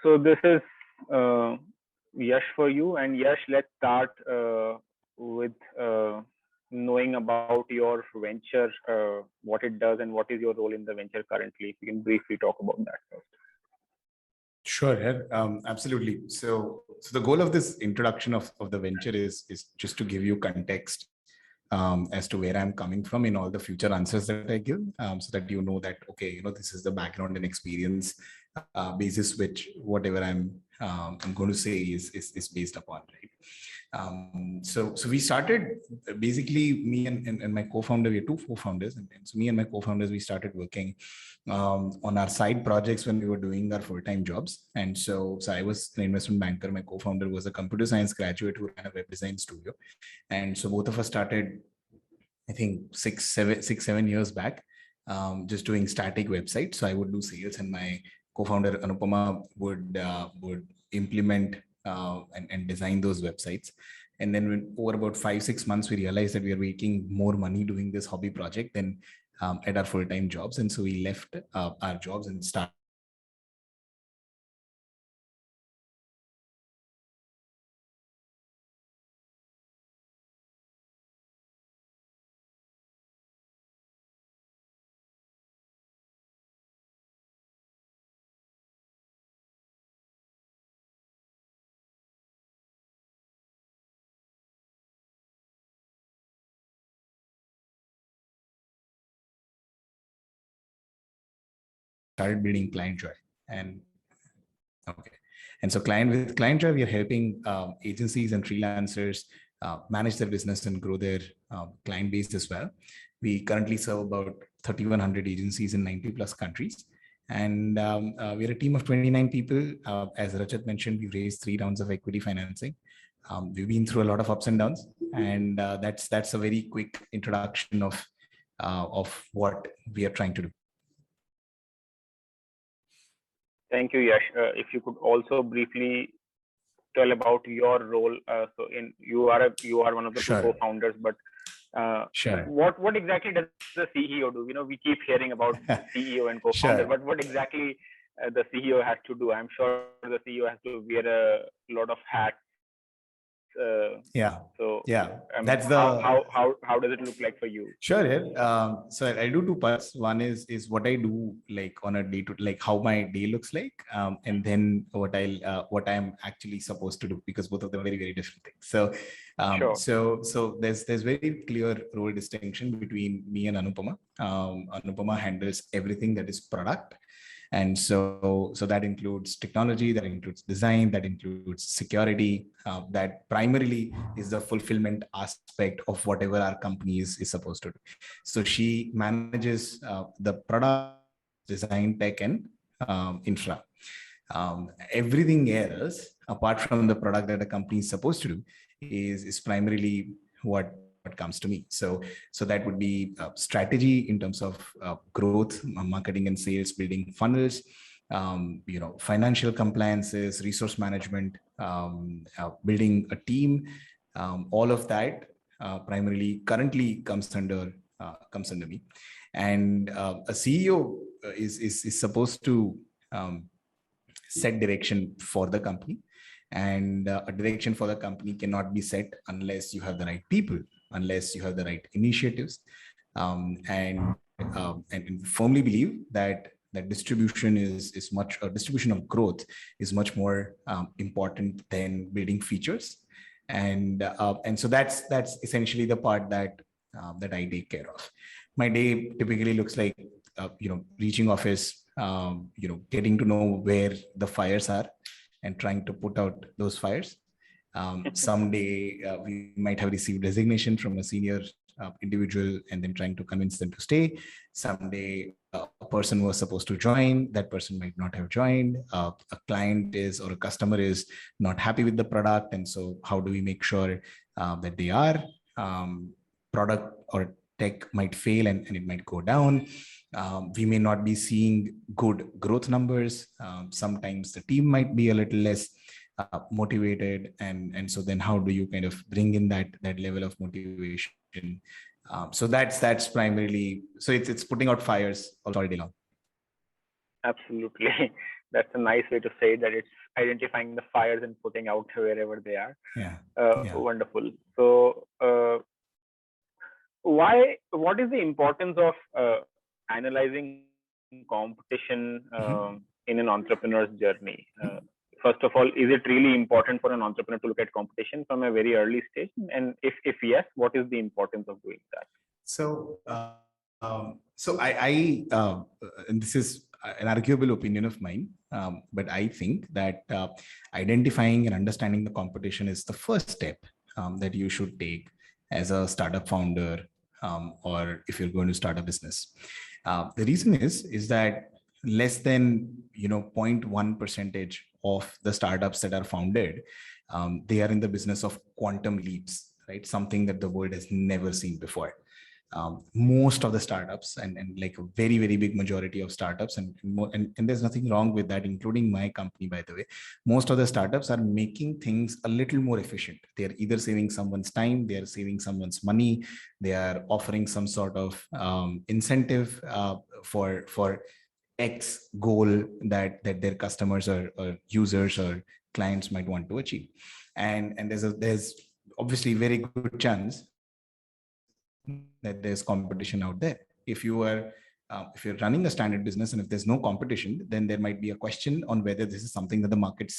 So this is uh, Yash for you. And Yash, let's start with knowing about your venture, what it does, and what is your role in the venture currently. If you can briefly talk about that first. Sure, absolutely. So the goal of this introduction of the venture is just to give you context as to where I'm coming from in all the future answers that I give, so that you know that, okay, this is the background and experience basis which whatever I'm going to say is based upon, right? So we started, basically me and my co-founder, we are two co-founders, and so me and my co-founders, we started working on our side projects when we were doing our full-time jobs. And so I was an investment banker. My co-founder was a computer science graduate who ran a web design studio. And so both of us started, I think 6-7 years back, just doing static websites. So I would do sales, and my co-founder Anupama would implement and design those websites. And then over about 5-6 months, we realized that we are making more money doing this hobby project than at our full-time jobs. And so we left our jobs and started building ClientJoy. And okay. And so with ClientJoy, we are helping agencies and freelancers manage their business and grow their client base as well. We currently serve about 3,100 agencies in 90 plus countries. And we're a team of 29 people. As Rajat mentioned, we've raised 3 rounds of equity financing. We've been through a lot of ups and downs, and that's a very quick introduction of what we are trying to do. Thank you, Yash. If you could also briefly tell about your role. You are one of the Sure. two co-founders, but sure. What exactly does the CEO do? We keep hearing about CEO and co-founder, Sure. but what exactly the CEO has to do? I'm sure the CEO has to wear a lot of hats. That's how does it look like for you? Sure. So I do 2 parts. One is what I do, like on a day to, like how my day looks like, and then what I'm actually supposed to do, because both of them are very, very different things. So Sure. so there's very clear role distinction between me and Anupama. Anupama handles everything that is product. And so that includes technology, that includes design, that includes security, that primarily is the fulfillment aspect of whatever our company is supposed to do. So she manages the product, design, tech, and infra. Everything else, apart from the product that a company is supposed to do, is primarily what comes to me. So that would be strategy in terms of growth, marketing and sales, building funnels, financial compliances, resource management, building a team. All of that primarily currently comes under me. And a CEO is supposed to set direction for the company. And a direction for the company cannot be set unless you have the right people, unless you have the right initiatives, and firmly believe that distribution distribution of growth is much more important than building features. And so that's essentially the part that I take care of. My day typically looks like reaching office, getting to know where the fires are and trying to put out those fires. Someday we might have received resignation from a senior individual and then trying to convince them to stay. Someday a person was supposed to join, that person might not have joined. A client or a customer is not happy with the product. And so how do we make sure that they are? Product or tech might fail and it might go down. We may not be seeing good growth numbers. Sometimes the team might be a little less motivated, and so then how do you kind of bring in that level of motivation? So that's primarily, so it's putting out fires all day long. Absolutely. That's a nice way to say that it's identifying the fires and putting out wherever they are. Yeah. Wonderful. So what is the importance of analyzing competition in an entrepreneur's journey? First of all, is it really important for an entrepreneur to look at competition from a very early stage? And if yes, what is the importance of doing that? So, and this is an arguable opinion of mine, but I think that identifying and understanding the competition is the first step that you should take as a startup founder, or if you're going to start a business. The reason is that less than 0.1% of the startups that are founded, they are in the business of quantum leaps, right? Something that the world has never seen before. Most of the startups and like a very, very big majority of startups, and there's nothing wrong with that, including my company, by the way. Most of the startups are making things a little more efficient. They're either saving someone's time, they are saving someone's money, they are offering some sort of incentive for X goal that their customers or users or clients might want to achieve. And there's obviously very good chance that there's competition out there. If you're running a standard business and if there's no competition, then there might be a question on whether this is something that the market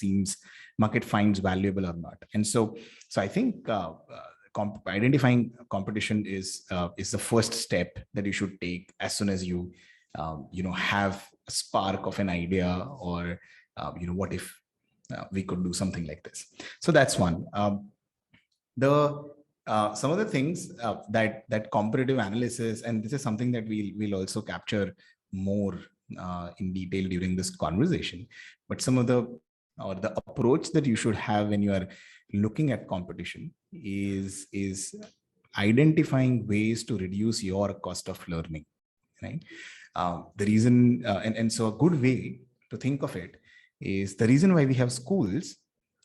finds valuable or not. And so I think identifying competition is the first step that you should take as soon as you have a spark of an idea, or what if we could do something like this. So that's one. Some of the things that competitive analysis, and this is something that we'll also capture more in detail during this conversation, but some of the approach that you should have when you are looking at competition is identifying ways to reduce your cost of learning, right? The reason, and so a good way to think of it is, the reason why we have schools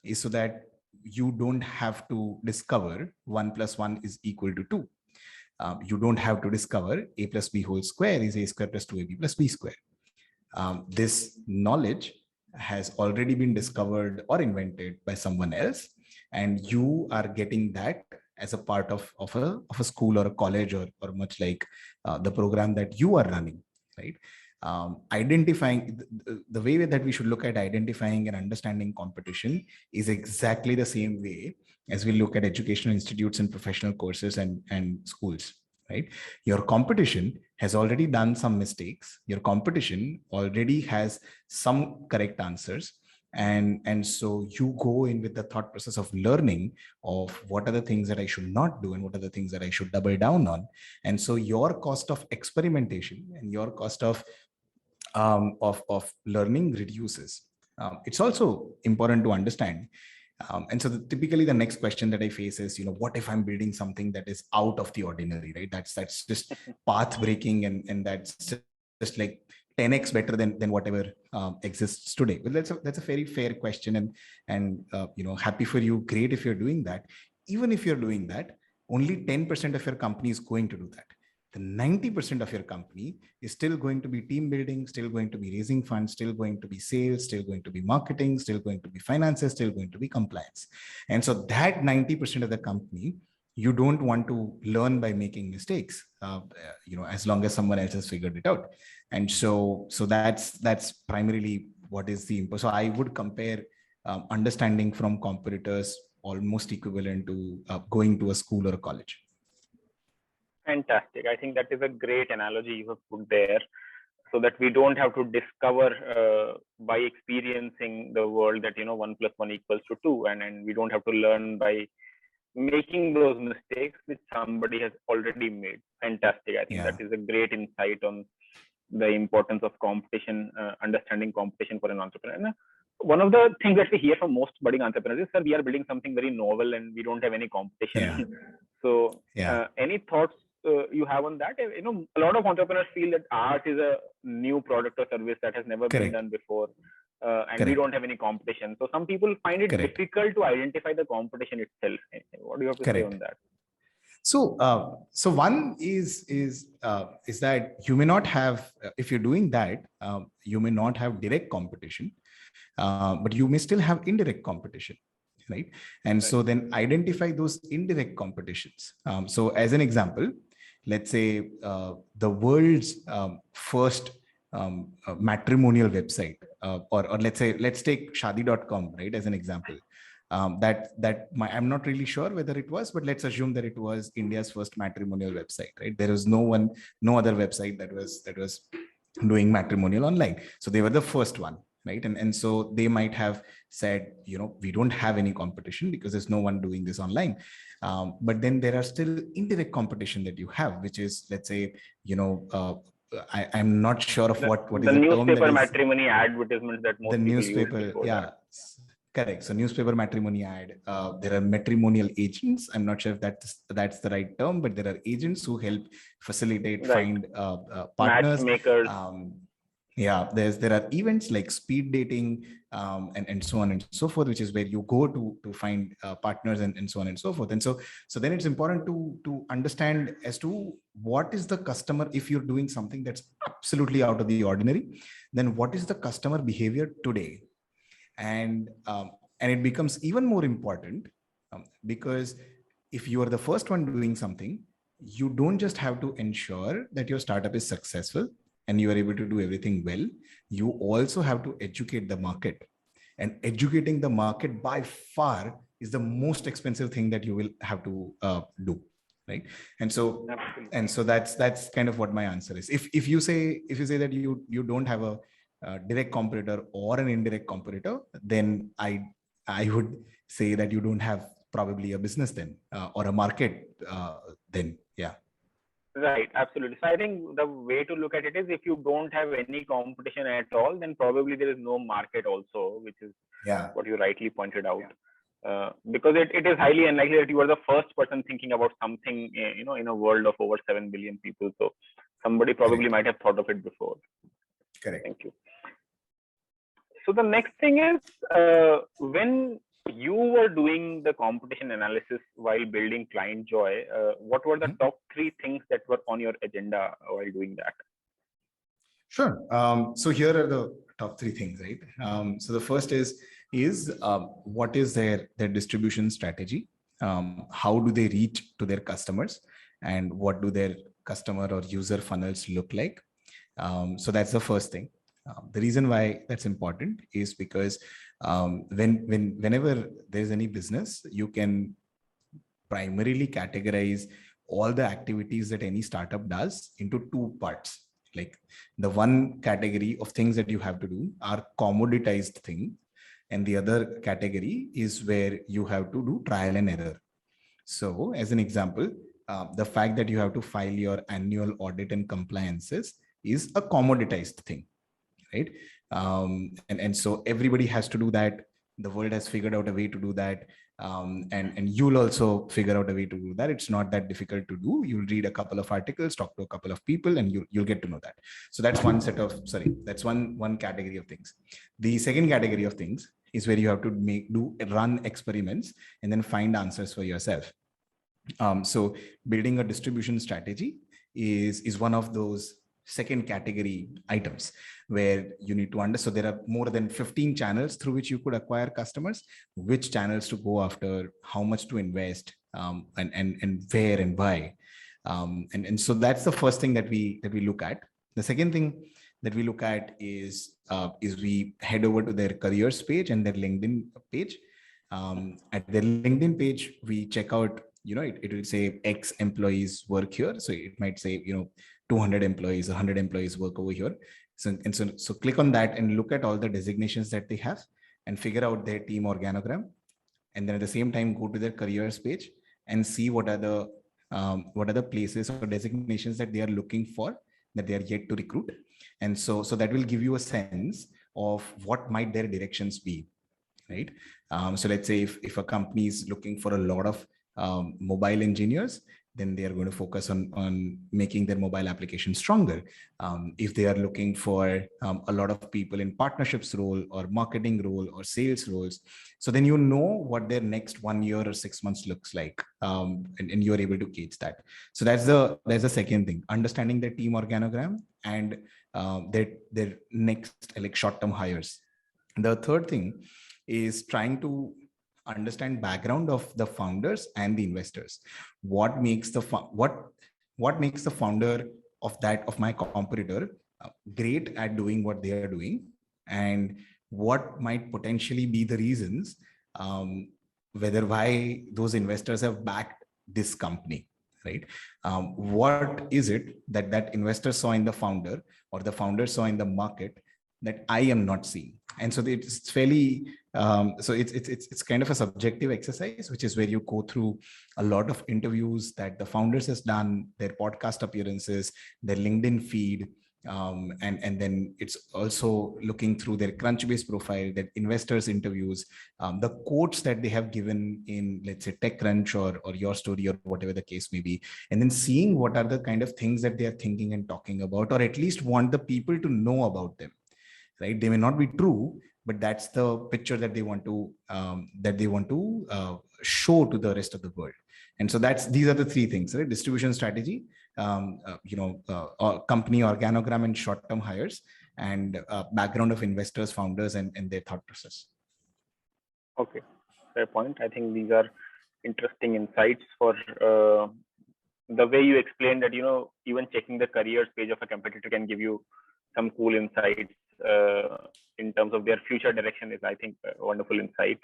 is so that you don't have to discover 1 + 1 is equal to 2. You don't have to discover a plus b whole square is a square plus 2ab plus b square. This knowledge has already been discovered or invented by someone else, and you are getting that as a part of a school or a college, or much like the program that you are running, right? Identifying the way that we should look at identifying and understanding competition is exactly the same way as we look at educational institutes and professional courses and schools, right? Your competition has already done some mistakes. Your competition already has some correct answers. And so you go in with the thought process of learning of what are the things that I should not do and what are the things that I should double down on. And so your cost of experimentation and your cost of learning reduces. It's also important to understand. And so typically the next question that I face is, what if I'm building something that is out of the ordinary, right? That's just path breaking, and that's just like 10x better than whatever exists today. Well, that's a very fair question, and happy for you. Great if you're doing that. Even if you're doing that, only 10% of your company is going to do that. The 90% of your company is still going to be team building, still going to be raising funds, still going to be sales, still going to be marketing, still going to be finances, still going to be compliance. And so that 90% of the company, you don't want to learn by making mistakes, as long as someone else has figured it out. And so that's primarily what is the input. So I would compare understanding from competitors almost equivalent to going to a school or a college. Fantastic. I think that is a great analogy you have put there, so that we don't have to discover by experiencing the world that 1 + 1 = 2, and we don't have to learn by making those mistakes which somebody has already made. Fantastic. I think that is a great insight on the importance of competition, understanding competition for an entrepreneur. And one of the things that we hear from most budding entrepreneurs is, sir, we are building something very novel and we don't have any competition. So any thoughts you have on that? A lot of entrepreneurs feel that art is a new product or service that has never been done before, and we don't have any competition. So some people find it difficult to identify the competition itself. What do you have to say on that? So one is that you may not have, if you're doing that, you may not have direct competition, but you may still have indirect competition, right? And so then identify those indirect competitions. So as an example, let's say the world's first matrimonial website, or let's take shadi.com, right, as an example. I'm not really sure whether it was, but let's assume that it was India's first matrimonial website, right? There was no other website that was doing matrimonial online. So they were the first one, right? And so they might have said, we don't have any competition because there's no one doing this online. But then there are still indirect competition that you have, which is, let's say, I'm not sure of what is the newspaper matrimony advertisements that most the people newspaper, use before yeah. that. Correct. So newspaper matrimony ad. There are matrimonial agents. I'm not sure if that's the right term, but there are agents who help facilitate, find partners. Matchmakers. There are events like speed dating, and so on and so forth, which is where you go to find partners and so on and so forth. And so then it's important to understand as to what is the customer. If you're doing something that's absolutely out of the ordinary, then what is the customer behavior today? And it becomes even more important because if you are the first one doing something, you don't just have to ensure that your startup is successful and you are able to do everything well. You also have to educate the market, and educating the market by far is the most expensive thing that you will have to do, right? And so that's kind of what my answer is. If you say that you don't have a direct competitor or an indirect competitor, then I would say that you don't have probably a business then, or a market then. Yeah. Right, absolutely. So I think the way to look at it is, if you don't have any competition at all, then probably there is no market also, which is what you rightly pointed out. Because it is highly unlikely that you are the first person thinking about something, in a world of over 7 billion people. So somebody probably might have thought of it before. Correct. Thank you. So the next thing is, when you were doing the competition analysis while building ClientJoy, what were the top 3 things that were on your agenda while doing that? Sure. So here are the top 3 things, right? So the first is what is their distribution strategy? How do they reach to their customers? And what do their customer or user funnels look like? So that's the first thing. The reason why that's important is because whenever there's any business, you can primarily categorize all the activities that any startup does into 2 parts. Like the one category of things that you have to do are commoditized things, and the other category is where you have to do trial and error. So as an example, the fact that you have to file your annual audit and compliances is a commoditized thing, right? And so everybody has to do that. The world has figured out a way to do that. And you'll also figure out a way to do that. It's not that difficult to do. You'll read a couple of articles, talk to a couple of people, and you'll get to know that. So that's one category of things. The second category of things is where you have to run experiments and then find answers for yourself. So building a distribution strategy is one of those second category items where you need to understand. So there are more than 15 channels through which you could acquire customers, which channels to go after, how much to invest, and where and why. And so that's the first thing that we look at. The second thing that we look at is we head over to their careers page and their LinkedIn page. At their LinkedIn page, we check out, it will say X employees work here. So it might say, 200 employees, 100 employees work over here. So click on that and look at all the designations that they have and figure out their team organogram. And then at the same time, go to their careers page and see what are the places or designations that they are looking for, that they are yet to recruit. And so that will give you a sense of what might their directions be, right? So let's say if a company is looking for a lot of mobile engineers, then they are going to focus on making their mobile application stronger. If they are looking for a lot of people in partnerships role or marketing role or sales roles, so then you know what their next 1 year or 6 months looks like, and you're able to gauge that. So that's the second thing, understanding their team organogram and their next like short-term hires. The third thing is trying to understand background of the founders and the investors. What makes the what makes the founder of my competitor great at doing what they are doing, and what might potentially be the reasons whether why those investors have backed this company, right? What is it that that investor saw in the founder or the founder saw in the market that I am not seeing? And so it's fairly so it's kind of a subjective exercise, which is where you go through a lot of interviews that the founders has done, their podcast appearances, their LinkedIn feed, and then it's also looking through their Crunchbase profile, that investors interviews, the quotes that they have given in, let's say, TechCrunch or Your Story or whatever the case may be, and then seeing what are the kind of things that they are thinking and talking about, or at least want the people to know about them, right? They may not be true, but that's the picture that they want to show to the rest of the world. And so these are the three things, right? Distribution strategy, company organogram and short-term hires, and background of investors, founders, and their thought process. Okay, fair point. I think these are interesting insights for the way you explained that, even checking the careers page of a competitor can give you some cool insights in terms of their future direction is, I think, a wonderful insight.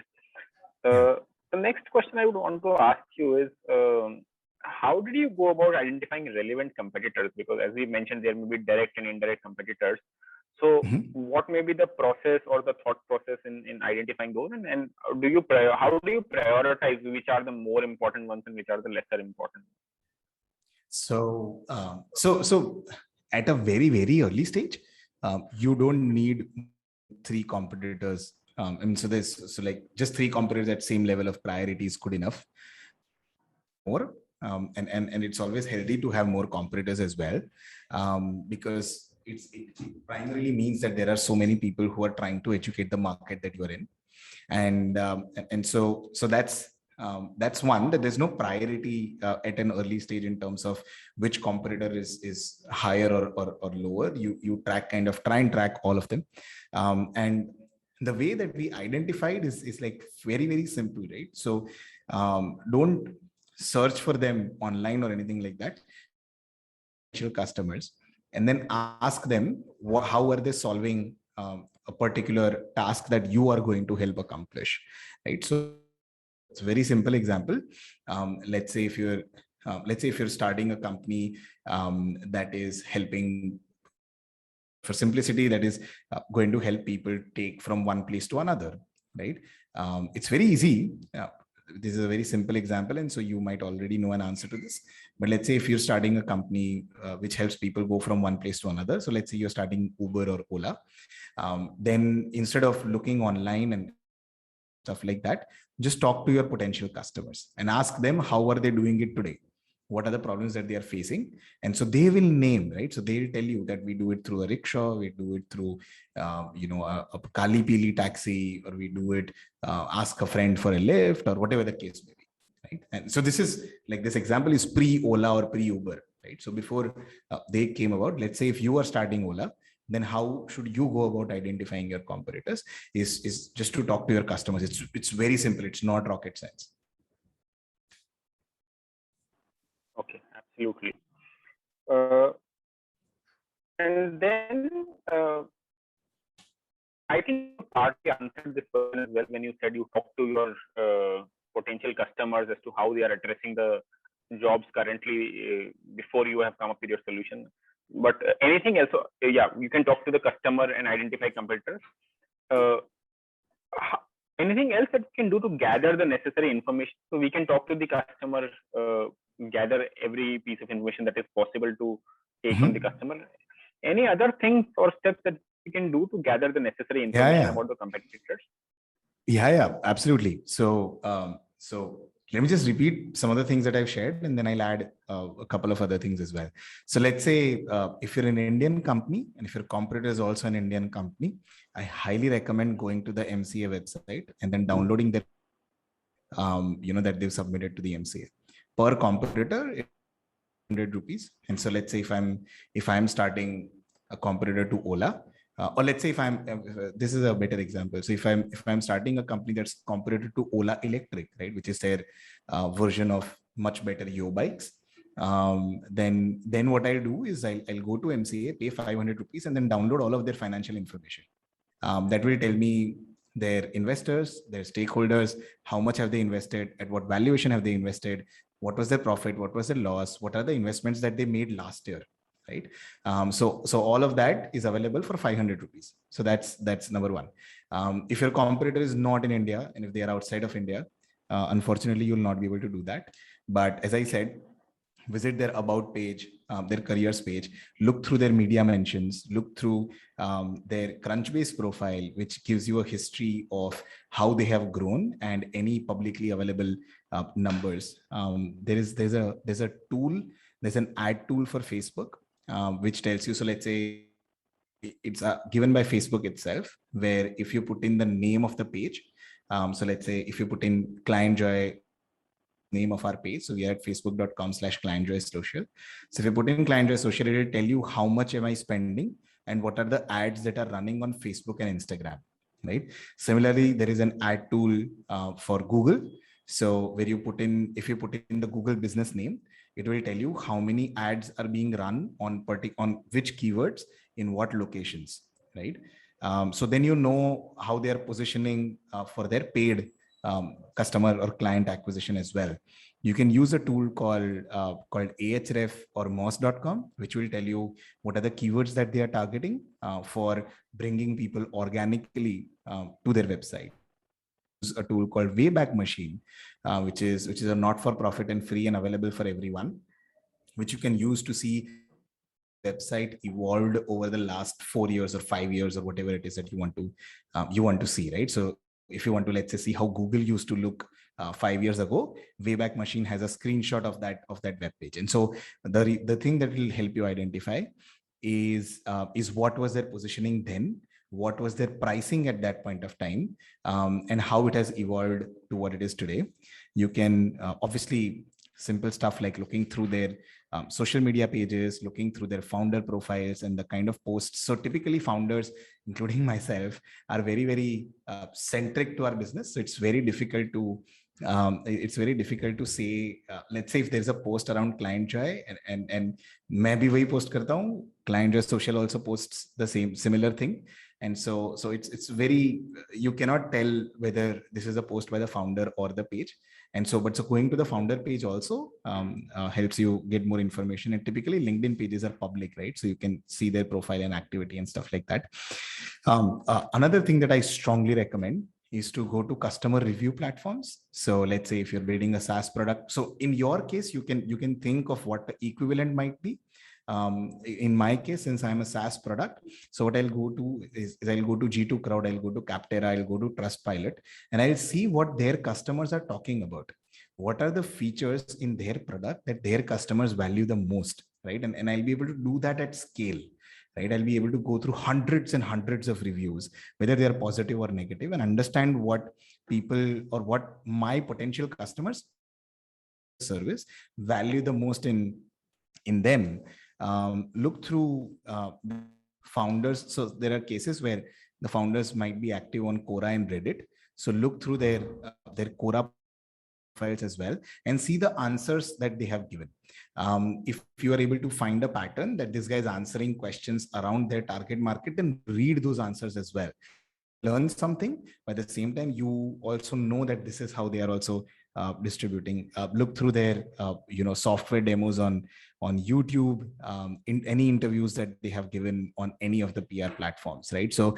The next question I would want to ask you is, how did you go about identifying relevant competitors? Because as we mentioned, there may be direct and indirect competitors. So what may be the process or the thought process in identifying those? And how do you prioritize which are the more important ones and which are the lesser important? So at a very, very early stage, you don't need 3 competitors. And so like just 3 competitors at same level of priority is good enough. Or and it's always healthy to have more competitors as well, because it primarily means that there are so many people who are trying to educate the market that you're in, and so that's one, that there's no priority at an early stage in terms of which competitor is higher or lower. You try and track all of them, and the way that we identified is like very, very simple, right? So don't search for them online or anything like that. Customers, and then ask them how are they solving a particular task that you are going to help accomplish, right? So it's a very simple example. Let's say if you're starting a company that is helping, for simplicity, that is going to help people take from one place to another, right? It's very easy. This is a very simple example, and so you might already know an answer to this. But let's say if you're starting a company which helps people go from one place to another, so let's say you're starting Uber or Ola, then instead of looking online and stuff like that, just talk to your potential customers and ask them how are they doing it today, what are the problems that they are facing, and so they will name, right? So they'll tell you that we do it through a rickshaw, we do it through a Kali Pili taxi, or we do it ask a friend for a lift, or whatever the case may be, right? And so this is like, this example is pre Ola or pre Uber, right? So before they came about, let's say if you are starting Ola, then how should you go about identifying your competitors? Is just to talk to your customers. It's very simple. It's not rocket science. Okay, absolutely. And then I think you partly answered this question as well when you said you talk to your potential customers as to how they are addressing the jobs currently before you have come up with your solution. But anything else? Yeah, you can talk to the customer and identify competitors. Anything else that we can do to gather the necessary information? So we can talk to the customer, gather every piece of information that is possible to take from the customer. Any other things or steps that we can do to gather the necessary information about the competitors? Yeah, absolutely. So let me just repeat some of the things that I've shared, and then I'll add a couple of other things as well. So let's say if you're an Indian company and if your competitor is also an Indian company, I highly recommend going to the MCA website and then downloading their, that they've submitted to the MCA. Per competitor, 100 rupees. And so let's say if I'm starting a competitor to Ola, or let's say if I'm this is a better example. So if I'm starting a company that's competitor to Ola Electric, right, which is their version of much better Yo bikes, then what I'll do is I'll go to MCA, pay 500 rupees, and then download all of their financial information. That will tell me their investors, their stakeholders, how much have they invested, at what valuation have they invested, what was their profit, what was their loss, what are the investments that they made last year, right? So all of that is available for 500 rupees. So that's number one. If your competitor is not in India and if they are outside of India, unfortunately, you'll not be able to do that. But as I said, visit their about page, their careers page, look through their media mentions, look through their Crunchbase profile, which gives you a history of how they have grown and any publicly available numbers. There's a tool, there's an ad tool for Facebook, which tells you, so let's say it's given by Facebook itself, where if you put in the name of the page, so let's say if you put in ClientJoy, name of our page. So we are at facebook.com/ClientJoySocial. So if you put in ClientJoySocial, it will tell you how much am I spending and what are the ads that are running on Facebook and Instagram, right? Similarly, there is an ad tool for Google. So where you put in, if you put in the Google business name, it will tell you how many ads are being run on which keywords in what locations, right? So then you know how they are positioning for their paid customer or client acquisition as well. You can use a tool called Ahref or moz.com, which will tell you what are the keywords that they are targeting for bringing people organically to their website. Use a tool called Wayback Machine, which is a not-for-profit and free and available for everyone, which you can use to see website evolved over the last 4 years or 5 years or whatever it is that you want to see, right? So if you want to, let's say, see how Google used to look 5 years ago, Wayback Machine has a screenshot of that web page. And so the thing that will help you identify is what was their positioning then, what was their pricing at that point of time, and how it has evolved to what it is today. You can obviously simple stuff like looking through their social media pages, looking through their founder profiles and the kind of posts. So typically founders, including myself, are very, very centric to our business. So it's very difficult to say, let's say if there's a post around ClientJoy and maybe वही post करता हूँ, ClientJoy Social also posts the similar thing. And so it's very, you cannot tell whether this is a post by the founder or the page. And so going to the founder page also helps you get more information. And typically LinkedIn pages are public, right? So you can see their profile and activity and stuff like that. Another thing that I strongly recommend is to go to customer review platforms. So let's say if you're building a SaaS product. So in your case, you can think of what the equivalent might be. In my case, since I'm a SaaS product, so what I'll go to is I'll go to G2 Crowd, I'll go to Capterra, I'll go to Trustpilot, and I'll see what their customers are talking about. What are the features in their product that their customers value the most, right? And I'll be able to do that at scale, right? I'll be able to go through hundreds and hundreds of reviews, whether they are positive or negative, and understand what people or what my potential customers service value the most in them. Look through founders. So there are cases where the founders might be active on Quora and Reddit. So look through their Quora profiles as well and see the answers that they have given. If you are able to find a pattern that this guy is answering questions around their target market, then read those answers as well. Learn something, but at the same time, you also know that this is how they are also distributing. Look through their software demos on YouTube, in any interviews that they have given on any of the PR platforms, right? So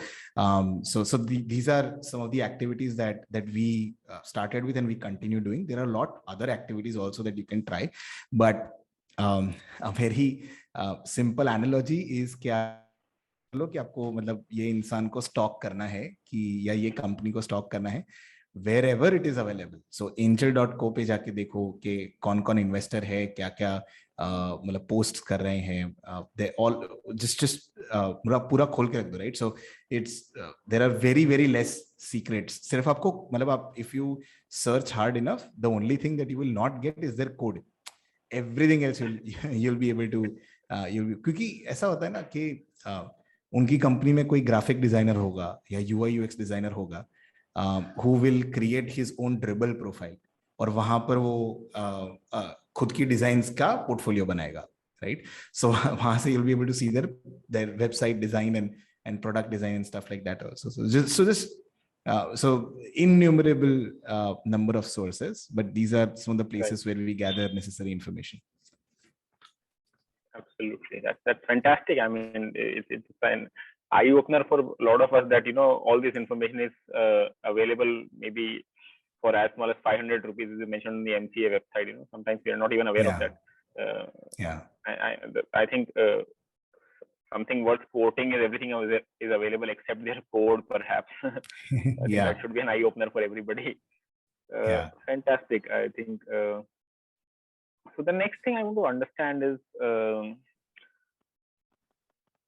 these are some of the activities that we started with and we continue doing. There are a lot other activities also that you can try, but a very simple analogy is कि आपको मतलब ये इंसान को stock करना है कि या ये कंपनी को स्टॉक करना है wherever it is available. So angel.co पे जाके देखो कि कौन-कौन इन्वेस्टर है, क्या-क्या मतलब पोस्ट कर रहे हैं. They all just पूरा खोल के रख दो, right? So it's there are very, very less secrets. सिर्फ आपको मतलब आप if you search hard enough, the only thing that you will not get is their code. Everything else you'll be able to क्योंकि ऐसा होता है ना कि उनकी कंपनी में कोई ग्राफिक डिजाइनर होगा या UI UX डिजाइनर होगा who will create his own Dribbble profile और वहां पर वो खुद की डिजाइन्स का पोर्टफोलियो बनाएगा, राइट? सो वहां से you'll be able to see their website design and product design and stuff like that also. So innumerable number of sources, but these are some of the places where we gather necessary information. Absolutely, that's fantastic. I mean, it's an eye opener for a lot of us that all this information is available maybe for as small as 500 rupees, as you mentioned on the MCA website. Sometimes we are not even aware of that. I think something worth quoting is everything is available except their code, perhaps. I think that should be an eye opener for everybody. Fantastic. I think. So the next thing I want to understand is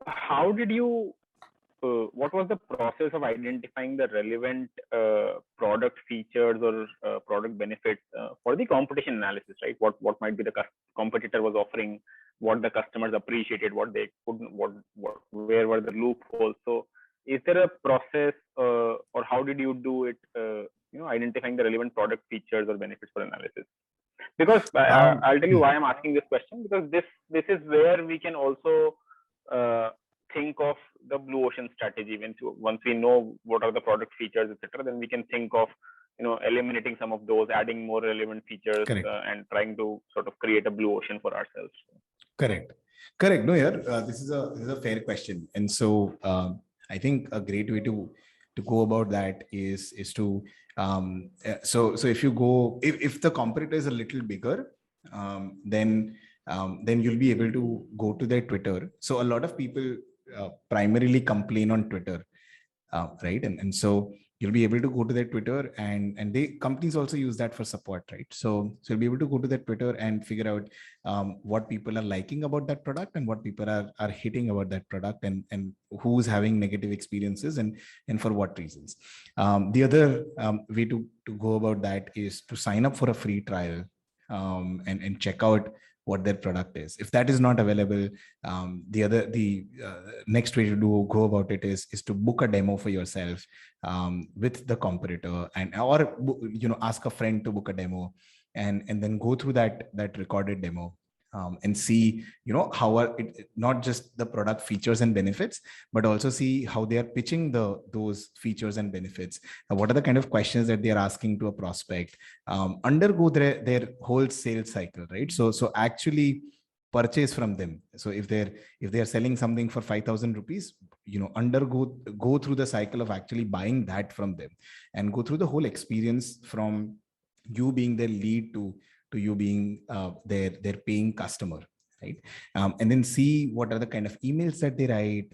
how did you? What was the process of identifying the relevant product features or product benefits for the competition analysis, right? What might be the competitor was offering, what the customers appreciated, what they couldn't, where were the loopholes? So is there a process or how did you do it, identifying the relevant product features or benefits for analysis? Because I'll tell you why I'm asking this question, because this is where we can also think of the blue ocean strategy. Once we know what are the product features, etc., then we can think of eliminating some of those, adding more relevant features, and trying to sort of create a blue ocean for ourselves. Correct. No, this is a fair question, and so I think a great way to go about that is to so if you go, if the competitor is a little bigger, then you'll be able to go to their Twitter. So a lot of people primarily complain on Twitter, right? And so you'll be able to go to their Twitter, and companies also use that for support, right? So you'll be able to go to their Twitter and figure out what people are liking about that product and what people are hating about that product, and who's having negative experiences and for what reasons. The other way to go about that is to sign up for a free trial and check out what their product is. If that is not available, the next way to go about it is to book a demo for yourself with the competitor, or ask a friend to book a demo and then go through that recorded demo and see how are it, not just the product features and benefits, but also see how they are pitching those features and benefits. What are the kind of questions that they are asking to a prospect? Undergo their whole sales cycle, right? So actually purchase from them. So if they're selling something for 5,000 rupees, go through the cycle of actually buying that from them, and go through the whole experience from you being their lead to you being their paying customer, right? And then see what are the kind of emails that they write,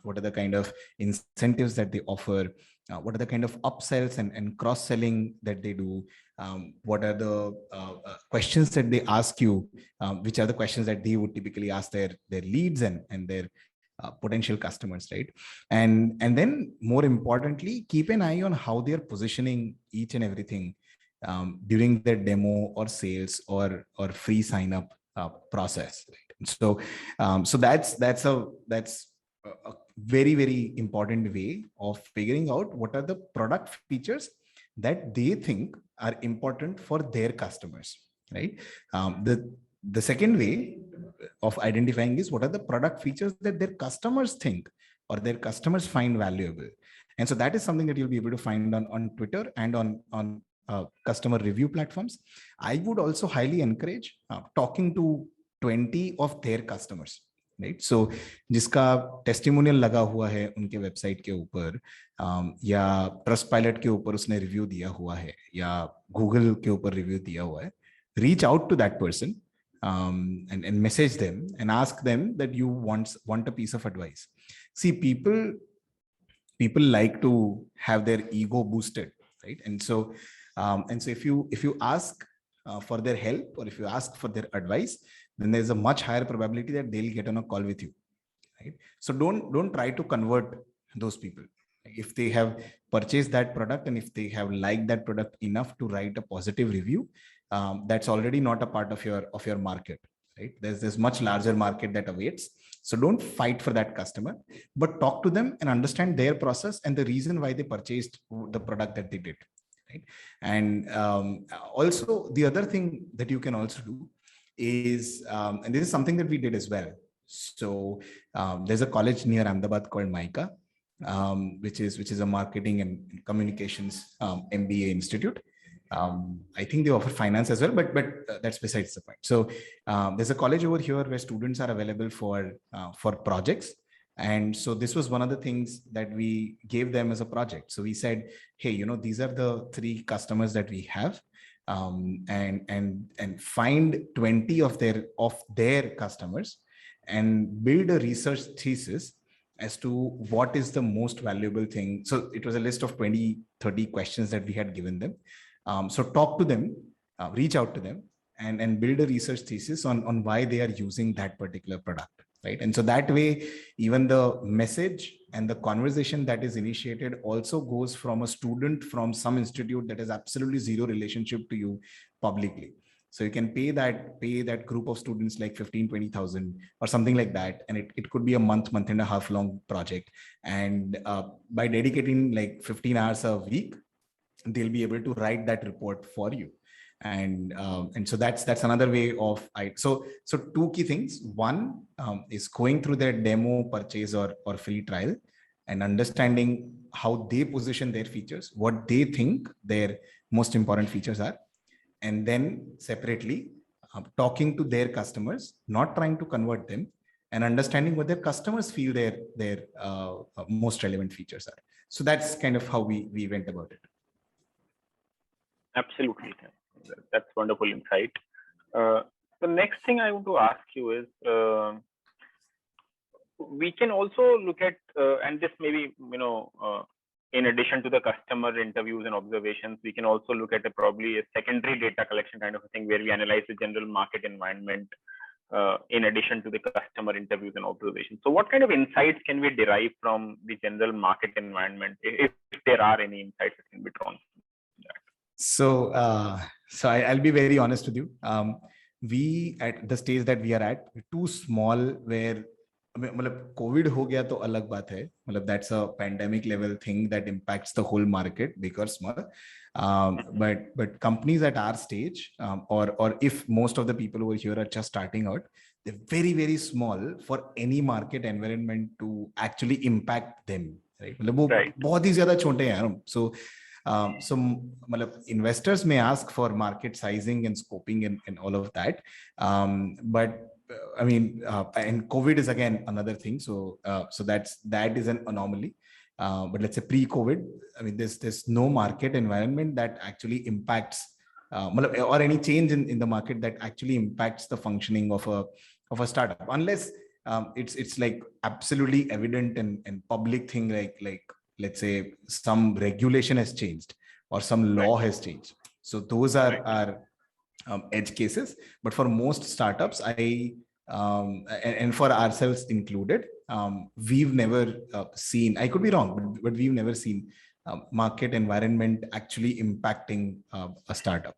what are the kind of incentives that they offer, what are the kind of upsells and cross-selling that they do, what are the questions that they ask you, which are the questions that they would typically ask their leads and their potential customers, right? And then more importantly, keep an eye on how they are positioning each and everything during their demo or sales or free sign up process, right? So that's a very, very important way of figuring out what are the product features that they think are important for their customers, right? The second way of identifying is what are the product features that their customers think or their customers find valuable. And so that is something that you'll be able to find on Twitter and on customer review platforms. I would also highly encourage talking to 20 of their customers, right? So जिसका testimonial लगा हुआ है उनके website के ऊपर, या Trustpilot के ऊपर उसने review दिया हुआ है, या Google के ऊपर review दिया हुआ है, reach out to that person and message them and ask them that you want a piece of advice. See, people like to have their ego boosted, right? And so if you ask for their help, or if you ask for their advice, then there's a much higher probability that they'll get on a call with you, right? So don't try to convert those people. If they have purchased that product and if they have liked that product enough to write a positive review, that's already not a part of your market, right? There's this much larger market that awaits. So don't fight for that customer, but talk to them and understand their process and the reason why they purchased the product that they did. Right. And also the other thing that you can also do is, and this is something that we did as well. So there's a college near Ahmedabad called MICA, which is a marketing and communications MBA institute. I think they offer finance as well, but that's besides the point. So there's a college over here where students are available for projects. And so this was one of the things that we gave them as a project. So we said, hey, these are the 3 customers that we have, and find 20 of their customers and build a research thesis as to what is the most valuable thing. So it was a list of 20-30 questions that we had given them. So talk to them, reach out to them, and build a research thesis on why they are using that particular product. Right. And so that way, even the message and the conversation that is initiated also goes from a student from some institute that has absolutely zero relationship to you publicly. So you can pay that group of students like 15-20,000 or something like that. And it could be a month and a half long project. And by dedicating like 15 hours a week, they'll be able to write that report for you. And so that's another way of so 2 key things. One is going through their demo, purchase or free trial, and understanding how they position their features, what they think their most important features are, and then separately talking to their customers, not trying to convert them, and understanding what their customers feel their most relevant features are. So that's kind of how we went about it. Absolutely. That's wonderful insight. The next thing I want to ask you is, we can also look at, and this maybe, in addition to the customer interviews and observations, we can also look at probably a secondary data collection kind of a thing where we analyze the general market environment in addition to the customer interviews and observations. So what kind of insights can we derive from the general market environment, if there are any insights that can be drawn? So I'll be very honest with you. We, at the stage that we are at, too small where COVID ho gaya to alag baat hai. That's a pandemic level thing that impacts the whole market, big or small. But companies at our stage, or if most of the people over here are just starting out, they're very, very small for any market environment to actually impact them. Right? बहुत ही ज़्यादा छोटे हैं. So investors may ask for market sizing and scoping and all of that. But I mean, and COVID is again another thing. So that is an anomaly. But let's say pre-COVID, I mean, there's no market environment that actually impacts or any change in the market that actually impacts the functioning of a startup, unless it's like absolutely evident and public thing, like let's say some regulation has changed or some law has changed. So those are edge cases. But for most startups, and for ourselves included, we've never seen, I could be wrong, but we've never seen market environment actually impacting a startup.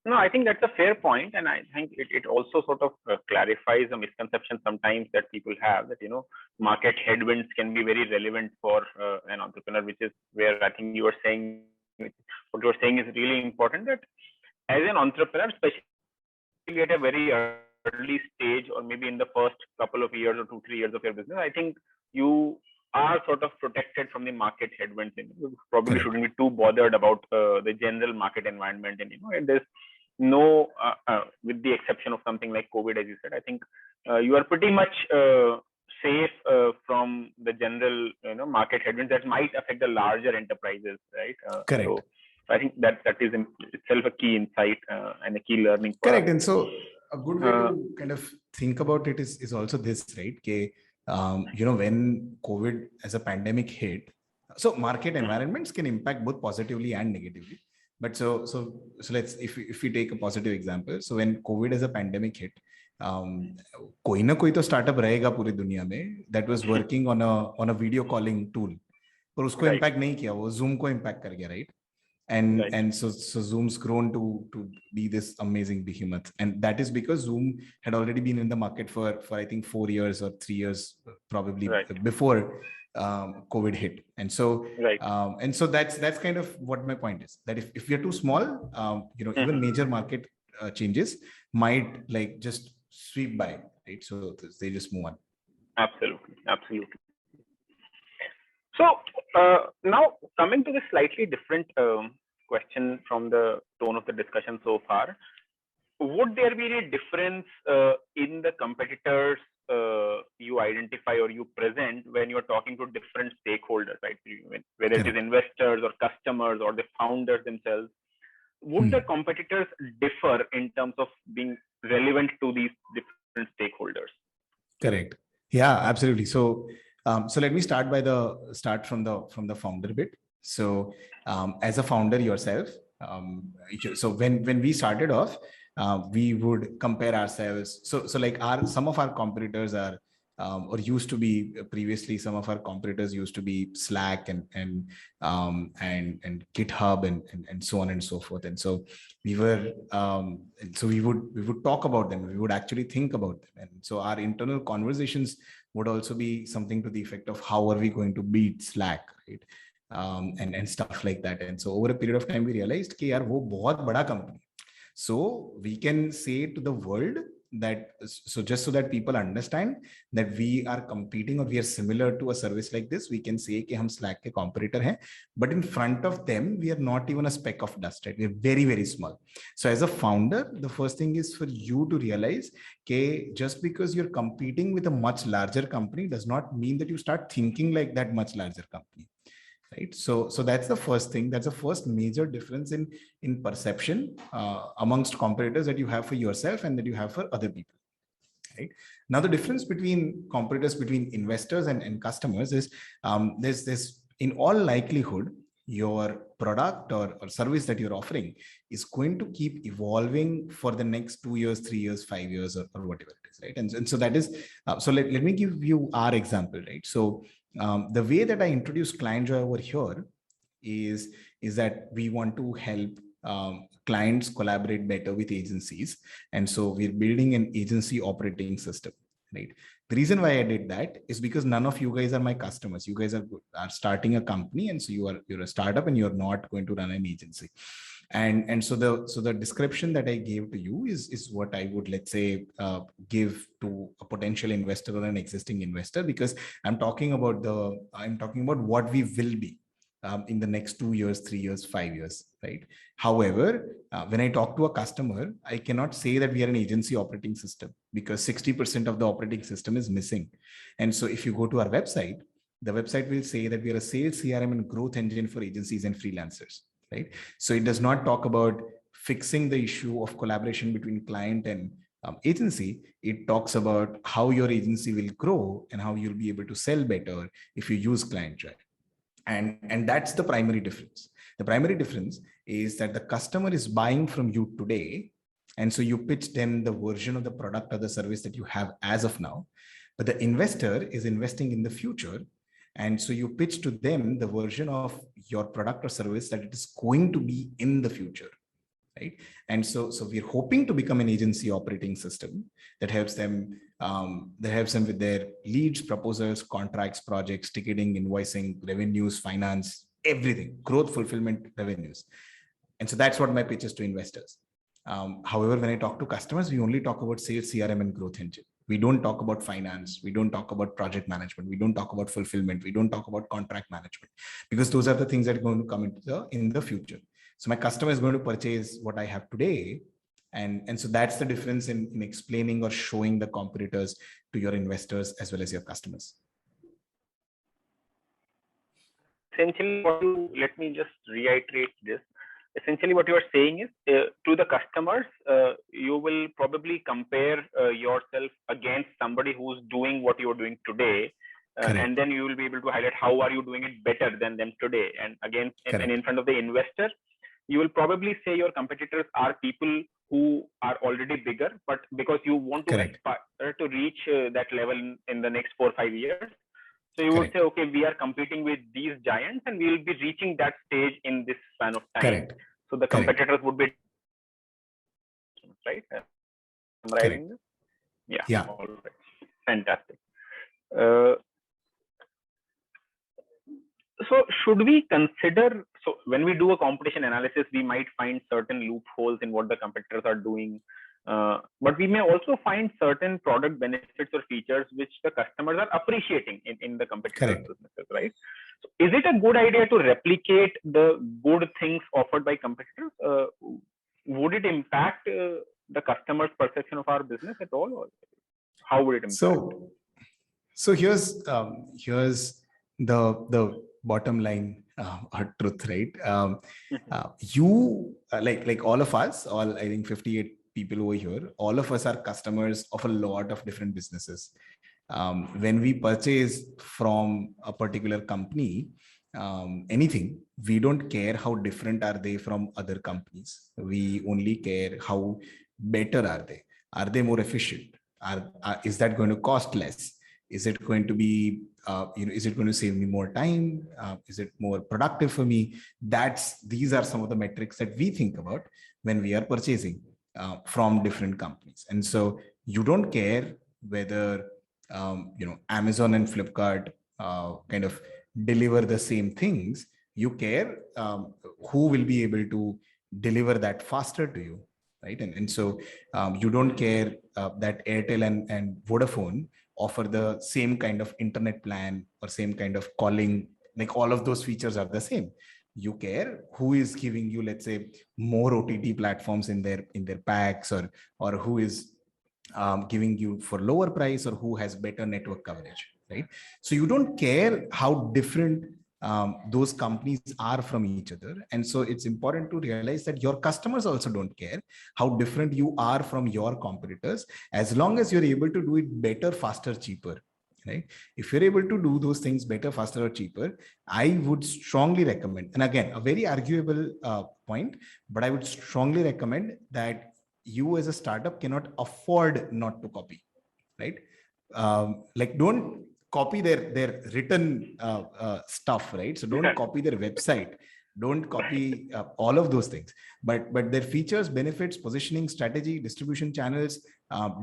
No, I think that's a fair point, and I think it also sort of clarifies a misconception sometimes that people have, that market headwinds can be very relevant for an entrepreneur, which is where I think what you're saying is really important, that as an entrepreneur, especially at a very early stage, or maybe in the first couple of years or 2-3 years of your business, I think you are sort of protected from the market headwinds. You probably shouldn't be too bothered about the general market environment, and there's no, with the exception of something like COVID, as you said, I think you are pretty much safe from the general market headwinds that might affect the larger enterprises, right? Correct. So I think that is in itself a key insight and a key learning. Correct. And so a good way to kind of think about it is also this, right? Okay, when COVID as a pandemic hit, so market environments can impact both positively and negatively. But so let's, if we take a positive example, so when COVID as a pandemic hit, कोई ना कोई तो startup रहेगा पूरी दुनिया में that was working on a video calling tool, पर उसको impact नहीं किया, वो Zoom को impact कर गया, right? And so Zoom's grown to be this amazing behemoth, and that is because Zoom had already been in the market for I think 4 years or 3 years probably before COVID hit. And so that's kind of what my point is, that if you're too small, even major market changes might like just sweep by, right? So they just move on. Absolutely. So now coming to the slightly different question from the tone of the discussion so far, would there be a difference in the competitors you identify or you present when you're talking to different stakeholders, right? Whether it is investors or customers or the founders themselves, would the competitors differ in terms of being relevant to these different stakeholders? Correct. Yeah, absolutely. So let me start from the founder bit. So as a founder yourself, so when we started off, we would compare ourselves. So like some of our competitors are or used to be previously, some of our competitors used to be Slack and GitHub and so on and so forth. And so we were we would talk about them. We would actually think about them. And so our internal conversations would also be something to the effect of how are we going to beat Slack, right? And stuff like that. And so over a period of time, we realized कि यार वो बहुत बड़ा company. So we can say to the world that, so just so that people understand that we are competing or we are similar to a service like this, we can say कि हम Slack के competitor हैं, but in front of them, we are not even a speck of dust, right? We are very, very small. So as a founder, the first thing is for you to realize that just because you're competing with a much larger company does not mean that you start thinking like that much larger company. Right. So that's the first thing. That's the first major difference in perception amongst competitors that you have for yourself and that you have for other people. Right. Now, the difference between competitors, between investors and customers is there's in all likelihood, your product or service that you're offering is going to keep evolving for the next 2 years, 3 years, 5 years, or whatever it is, right? And so that is, so let me give you our example, right? So the way that I introduce ClientJoy over here is that we want to help clients collaborate better with agencies. And so we're building an agency operating system, right? The reason why I did that is because none of you guys are my customers. You guys are starting a company, and so you're a startup and you're not going to run an agency. And so the description that I gave to you is what I would, let's say, give to a potential investor or an existing investor, because I'm talking about what we will be in the next 2 years, 3 years, 5 years, right? However, when I talk to a customer, I cannot say that we are an agency operating system, because 60% of the operating system is missing. And so if you go to our website, the website will say that we are a sales, CRM, and growth engine for agencies and freelancers, right? So it does not talk about fixing the issue of collaboration between client and agency. It talks about how your agency will grow and how you'll be able to sell better if you use ClientJoy. And that's the primary difference. The primary difference is that the customer is buying from you today, and so you pitch them the version of the product or the service that you have as of now. But the investor is investing in the future, and so you pitch to them the version of your product or service that it is going to be in the future, right? And so we're hoping to become an agency operating system that helps them with their leads, proposals, contracts, projects, ticketing, invoicing, revenues, finance, everything, growth, fulfillment, revenues. And so that's what my pitch is to investors. However, when I talk to customers, we only talk about sales, CRM, and growth engine. We don't talk about finance. We don't talk about project management. We don't talk about fulfillment. We don't talk about contract management, because those are the things that are going to come in the future. So my customer is going to purchase what I have today. And so that's the difference in explaining or showing the competitors to your investors as well as your customers. Essentially, let me just reiterate this. Essentially, what you are saying is to the customers, you will probably compare yourself against somebody who's doing what you're doing today. And then you will be able to highlight how are you doing it better than them today. And again, and in front of the investor, you will probably say your competitors are people who are already bigger, but because you want to aspire to reach that level in the next 4 or 5 years, So you would Correct. say, okay, we are competing with these giants and we will be reaching that stage in this span of time. Correct. So the Correct. competitors would be, right? Summarizing this? Yeah. Yeah. All right. Fantastic. So should we consider, so when we do a competition analysis, we might find certain loopholes in what the competitors are doing. But we may also find certain product benefits or features which the customers are appreciating in the competitors' businesses, right? So is it a good idea to replicate the good things offered by competitors? Would it impact the customer's perception of our business at all? Or how would it impact? So here's the bottom line truth, right? You like all of us, all I think 58 people over here, all of us are customers of a lot of different businesses. When we purchase from a particular company, anything, we don't care how different are they from other companies. We only care how better are they. Are they more efficient? Is that going to cost less? Is it going to be, is it going to save me more time? Is it more productive for me? These are some of the metrics that we think about when we are purchasing from different companies. And so you don't care whether, Amazon and Flipkart kind of deliver the same things. You care who will be able to deliver that faster to you, right? And so you don't care that Airtel and Vodafone offer the same kind of internet plan or same kind of calling, like all of those features are the same. You care who is giving you, let's say, more OTT platforms in their packs, or who is giving you for lower price, or who has better network coverage, right? So you don't care how different those companies are from each other. And so it's important to realize that your customers also don't care how different you are from your competitors, as long as you're able to do it better, faster, cheaper, right? If you're able to do those things better, faster, or cheaper, I would strongly recommend, and again, a very arguable point, but I would strongly recommend that you as a startup cannot afford not to copy, right? Like don't copy their written stuff, right? So don't copy their website, don't copy all of those things, but their features, benefits, positioning, strategy, distribution channels,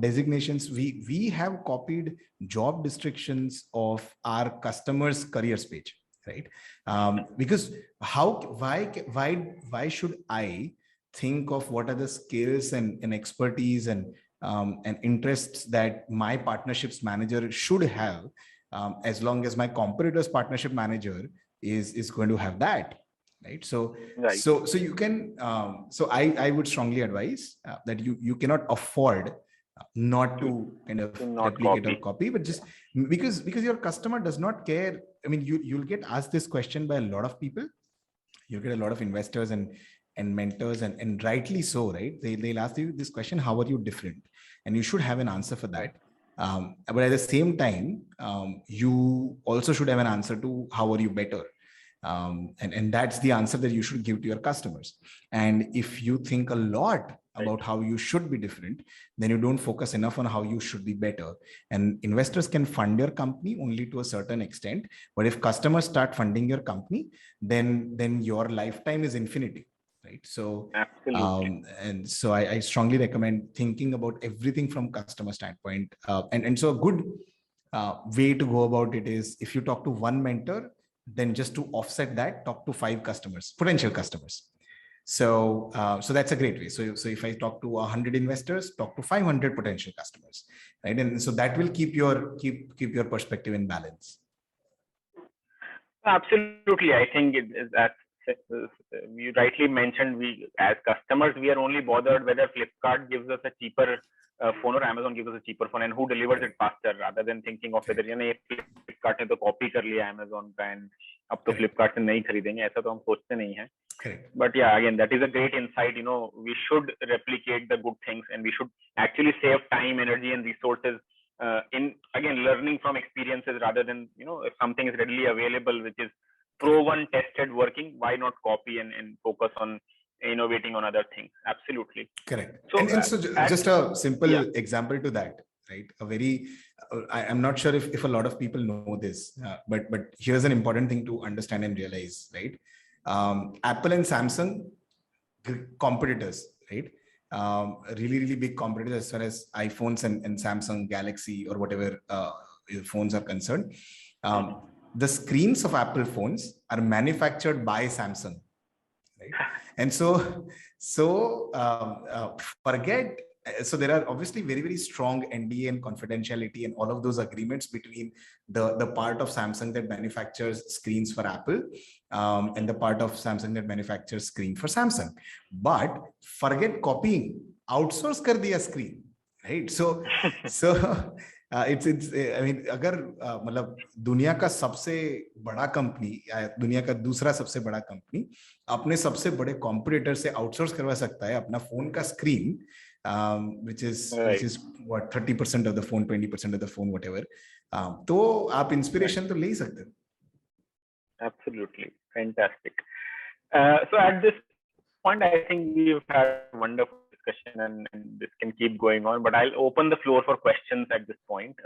designations. We have copied job descriptions of our customers' careers page, right? Because why should I think of what are the skills and expertise and interests that my partnerships manager should have, as long as my competitor's partnership manager is going to have that, right? So Right. so you can so I would strongly advise that you cannot afford not to kind of replicate or copy, but just because your customer does not care. I mean, you'll get asked this question by a lot of people. You'll get a lot of investors and mentors, and rightly so, right? They'll ask you this question: how are you different? And you should have an answer for that. But at the same time, you also should have an answer to how are you better. And that's the answer that you should give to your customers. And if you think a lot about how you should be different, then you don't focus enough on how you should be better. And investors can fund your company only to a certain extent, but if customers start funding your company, then your lifetime is infinity, right? So and so I strongly recommend thinking about everything from customer standpoint. And so a good way to go about it is, if you talk to one mentor, then just to offset that, talk to 5 customers, potential customers. So that's a great way. So if I talk to 100 investors, talk to 500 potential customers, right? And so that will keep your perspective in balance. Absolutely, I think it is that you rightly mentioned. We as customers, we are only bothered whether Flipkart gives us a cheaper phone or Amazon gives us a cheaper phone, and who delivers it faster, rather than thinking of whether Flipkart ने तो copy कर लिया Amazon का and अब तो Flipkart से नहीं खरीदेंगे, ऐसा तो हम सोचते नहीं हैं. But yeah, again, that is a great insight. We should replicate the good things, and we should actually save time, energy, and resources in again learning from experiences, rather than if something is readily available which is proven, tested, working, why not copy and focus on innovating on other things? Absolutely correct. So, and so just a simple example to that. right? I'm not sure if a lot of people know this, but here's an important thing to understand and realize, right? Apple and Samsung, competitors, right? Really big competitors as far as iPhones and Samsung Galaxy or whatever phones are concerned. The screens of Apple phones are manufactured by Samsung, right? And so forget. So there are obviously very strong NDA and confidentiality and all of those agreements between the part of Samsung that manufactures screens for Apple and the part of Samsung that manufactures screen for Samsung. But forget copying, outsource kar diya screen, right? So it's I mean, अगर मतलब दुनिया का सबसे बड़ा company या दुनिया का दूसरा सबसे बड़ा कंपनी अपने सबसे बड़े कॉम्पिटिटर से आउटसोर्स करवा सकता है अपना फोन का screen, which is what 30% of the phone, 20% of the phone, whatever, तो आप इंस्पिरेशन तो ले ही सकते हो. Absolutely fantastic. So at this point, I think we've had a wonderful discussion, and this can keep going on. But I'll open the floor for questions at this point.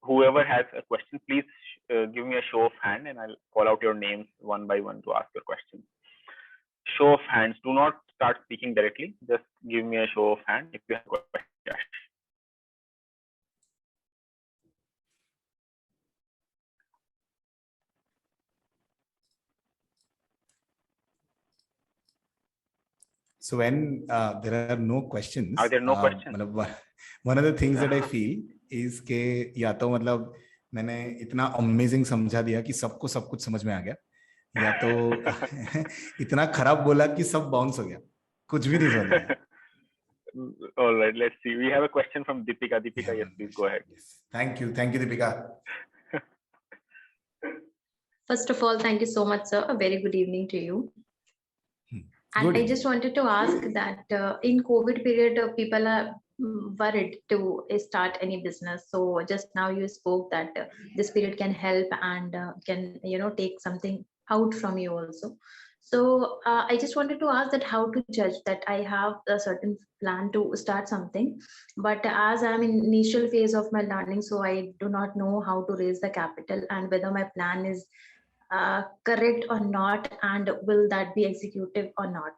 Whoever has a question, please give me a show of hand, and I'll call out your names one by one to ask your questions. Show of hands. Do not start speaking directly. Just give me a show of hand if you have a question. So when there are no questions, are there no questions? One of the things that I feel is कि या तो मतलब मैंने इतना amazing समझा दिया कि सबको सब कुछ समझ में आ गया, या तो इतना खराब बोला कि सब बाउंस हो गया, कुछ भी नहीं समझ में आया. All right, let's see. We have a question from Deepika. Deepika, yes, please go ahead. Yes. Thank you, Deepika. First of all, thank you so much, sir. A very good evening to you. And Good. I just wanted to ask that in COVID period, people are worried to start any business. So just now you spoke that this period can help and can, take something out from you also. So I just wanted to ask that how to judge that I have a certain plan to start something, but as I'm in initial phase of my learning, so I do not know how to raise the capital and whether my plan is correct or not, and will that be executive or not.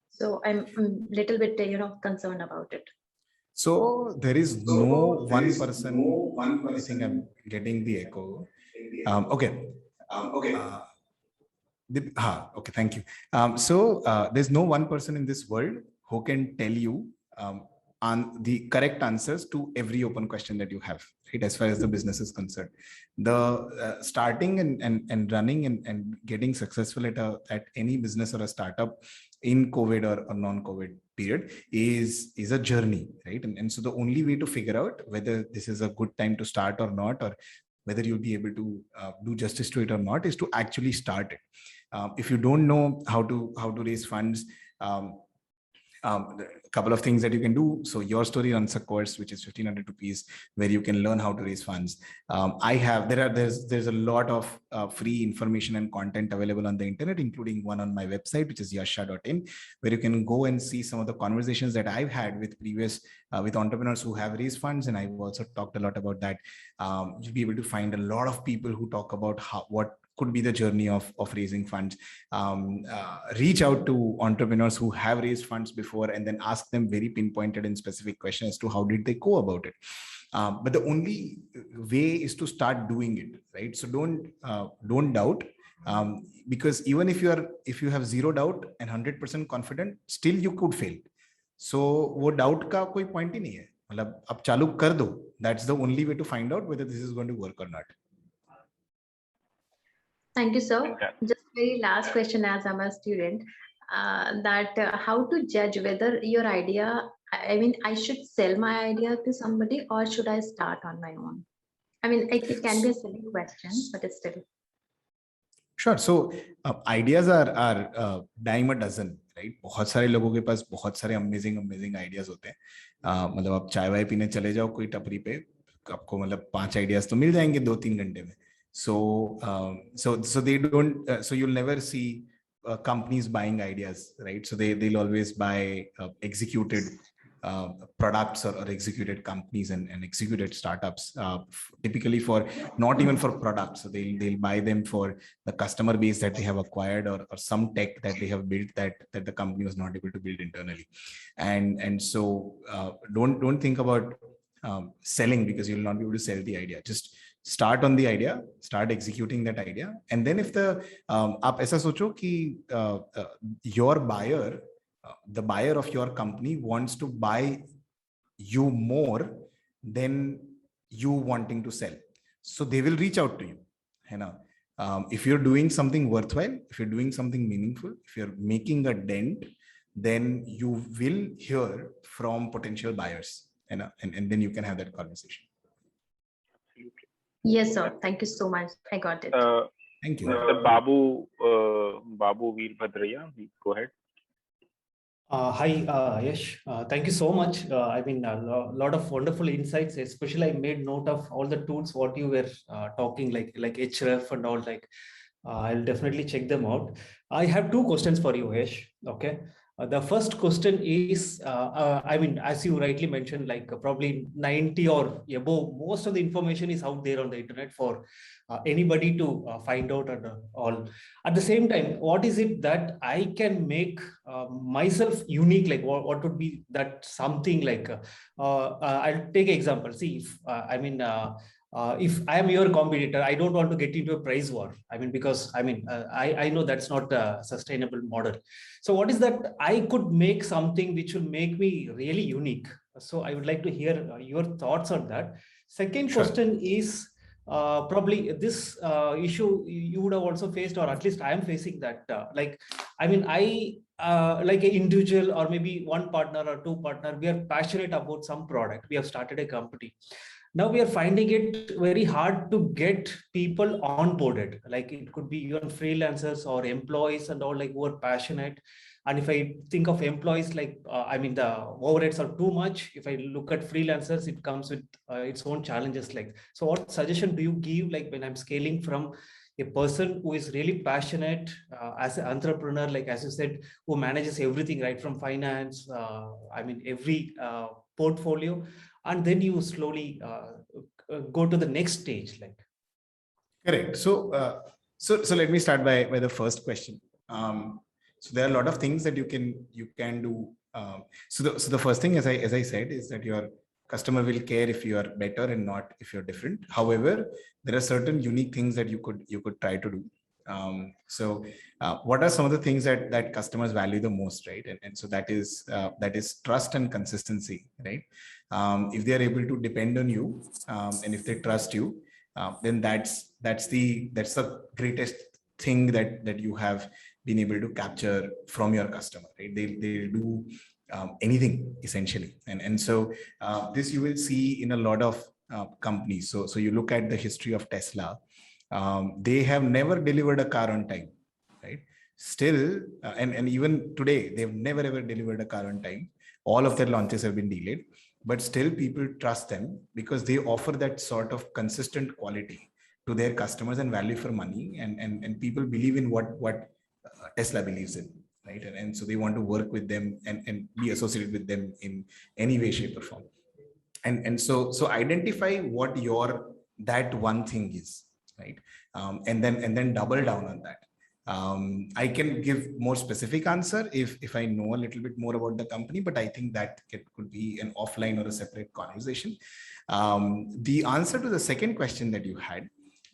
So I'm a little bit concerned about it. So there is no one person. I think I'm getting the echo. Okay. Okay, thank you. So there's no one person in this world who can tell you on the correct answers to every open question that you have, right? As far as the business is concerned, the starting and running and getting successful at any business or a startup in COVID or non-COVID period is a journey, right? And so the only way to figure out whether this is a good time to start or not, or whether you'll be able to do justice to it or not, is to actually start it. If you don't know how to raise funds, a couple of things that you can do. So Your Story runs a course which is 1,500 rupees, where you can learn how to raise funds. There's a lot of free information and content available on the internet, including one on my website, which is yashshah.in, where you can go and see some of the conversations that I've had with with entrepreneurs who have raised funds, and I've also talked a lot about that. You'll be able to find a lot of people who talk about what could be the journey of raising funds. Reach out to entrepreneurs who have raised funds before, and then ask them very pinpointed and specific questions as to how did they go about it. But the only way is to start doing it, right? So don't doubt, because even if you have zero doubt and 100% confident, still you could fail. So वो doubt का कोई point ही नहीं है, मतलब अब चालू कर दो. That's the only way to find out whether this is going to work or not. Thank you, sir. Just very last question, as I'm a student, how to judge whether your idea, I mean, I should sell my idea to somebody or should I start on my own? I mean, it can be a silly question, but it's still. Sure. So ideas are dime a dozen, right? बहुत सारे लोगों के पास बहुत सारे amazing ideas होते हैं. मतलब आप चाय वाय पीने चले जाओ कोई टपरी पे, आपको मतलब 5 ideas तो मिल जाएंगे 2-3 घंटे में. So they don't. So you'll never see companies buying ideas, right? So they'll always buy executed products or executed companies and executed startups, typically for not even for products. So they'll buy them for the customer base that they have acquired, or some tech that they have built that the company was not able to build internally. And so don't think about selling, because you'll not be able to sell the idea. Just start on the idea, start executing that idea. And then if the आप ऐसा सोचो कि your buyer, the buyer of your company wants to buy you more than you wanting to sell, so they will reach out to you, you know. If you're doing something worthwhile, if you're doing something meaningful, if you're making a dent, then you will hear from potential buyers, you know, and then you can have that conversation. Absolutely. Yes, sir. Thank you so much. I got it. Thank you. Mr. Babu Veerbhadraya, go ahead. Hi, Yash. Thank you so much. I mean, a lot of wonderful insights. Especially, I made note of all the tools what you were talking, like Href and all. Like, I'll definitely check them out. I have two questions for you, Yash. Okay. The first question is, I mean, as you rightly mentioned, like probably 90 or above, most of the information is out there on the internet for anybody to find out and all. At the same time, what is it that I can make myself unique? Like what would be that something like, I'll take an example. See, if if I am your competitor, I don't want to get into a price war. I mean, because I know that's not a sustainable model. So what is that I could make something which will make me really unique? So I would like to hear your thoughts on that. Second question is, probably this issue you would have also faced, or at least I am facing that. Like an individual or maybe one partner or two partner, we are passionate about some product. We have started a company. Now we are finding it very hard to get people onboarded. Like it could be even freelancers or employees and all, like who are passionate. And if I think of employees, like, the overheads are too much. If I look at freelancers, it comes with its own challenges. Like, so what suggestion do you give, like when I'm scaling from a person who is really passionate as an entrepreneur, like as you said, who manages everything right from finance, every portfolio, and then you slowly go to the next stage, like. Correct. So let me start by the first question. So there are a lot of things that you can do. So the first thing, as I said, is that your customer will care if you are better and not if you're different. However, there are certain unique things that you could try to do. So what are some of the things that customers value the most, right? And so that is trust and consistency, right? If they are able to depend on you, and if they trust you, then that's the greatest thing that you have been able to capture from your customer, right? They do anything essentially, and so this you will see in a lot of companies. So you look at the history of Tesla. They have never delivered a car on time, right? Still, and even today, they've never ever delivered a car on time. All of their launches have been delayed, but still people trust them because they offer that sort of consistent quality to their customers and value for money. And people believe in what Tesla believes in, right? And so they want to work with them and be associated with them in any way, shape, or form. And so identify what that one thing is, right? And then double down on that. I can give more specific answer if I know a little bit more about the company, but I think that it could be an offline or a separate conversation. The answer to the second question that you had,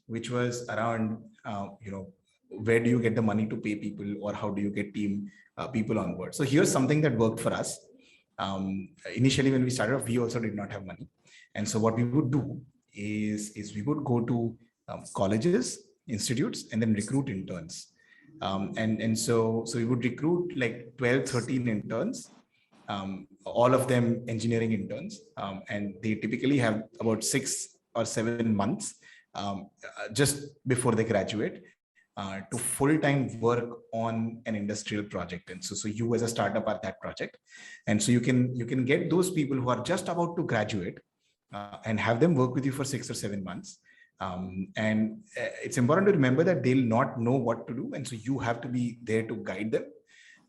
which was around, where do you get the money to pay people, or how do you get people on board? So here's something that worked for us. Initially, when we started off, we also did not have money. And so what we would do is we would go to colleges, institutes, and then recruit interns. And so we would recruit like 12, 13 interns, all of them engineering interns. And they typically have about 6 or 7 months just before they graduate to full-time work on an industrial project. And so you as a startup are that project. And so you can get those people who are just about to graduate and have them work with you for 6 or 7 months. And it's important to remember that they'll not know what to do. And so you have to be there to guide them.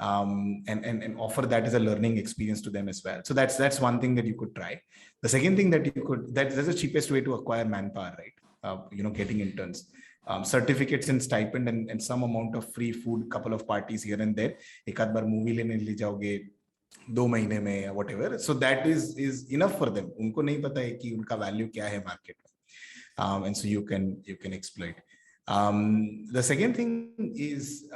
and offer that as a learning experience to them as well. So that's one thing that you could try. The second thing that you could, that's the cheapest way to acquire manpower, right? Getting interns. Certificates and stipend and some amount of free food, couple of parties here and there. एक आध बार movie लेने ले जाओगे 2 महीने में, whatever. So that is enough for them. उनको नहीं पता है कि उनका value क्या है market में. And so you can exploit. The second thing is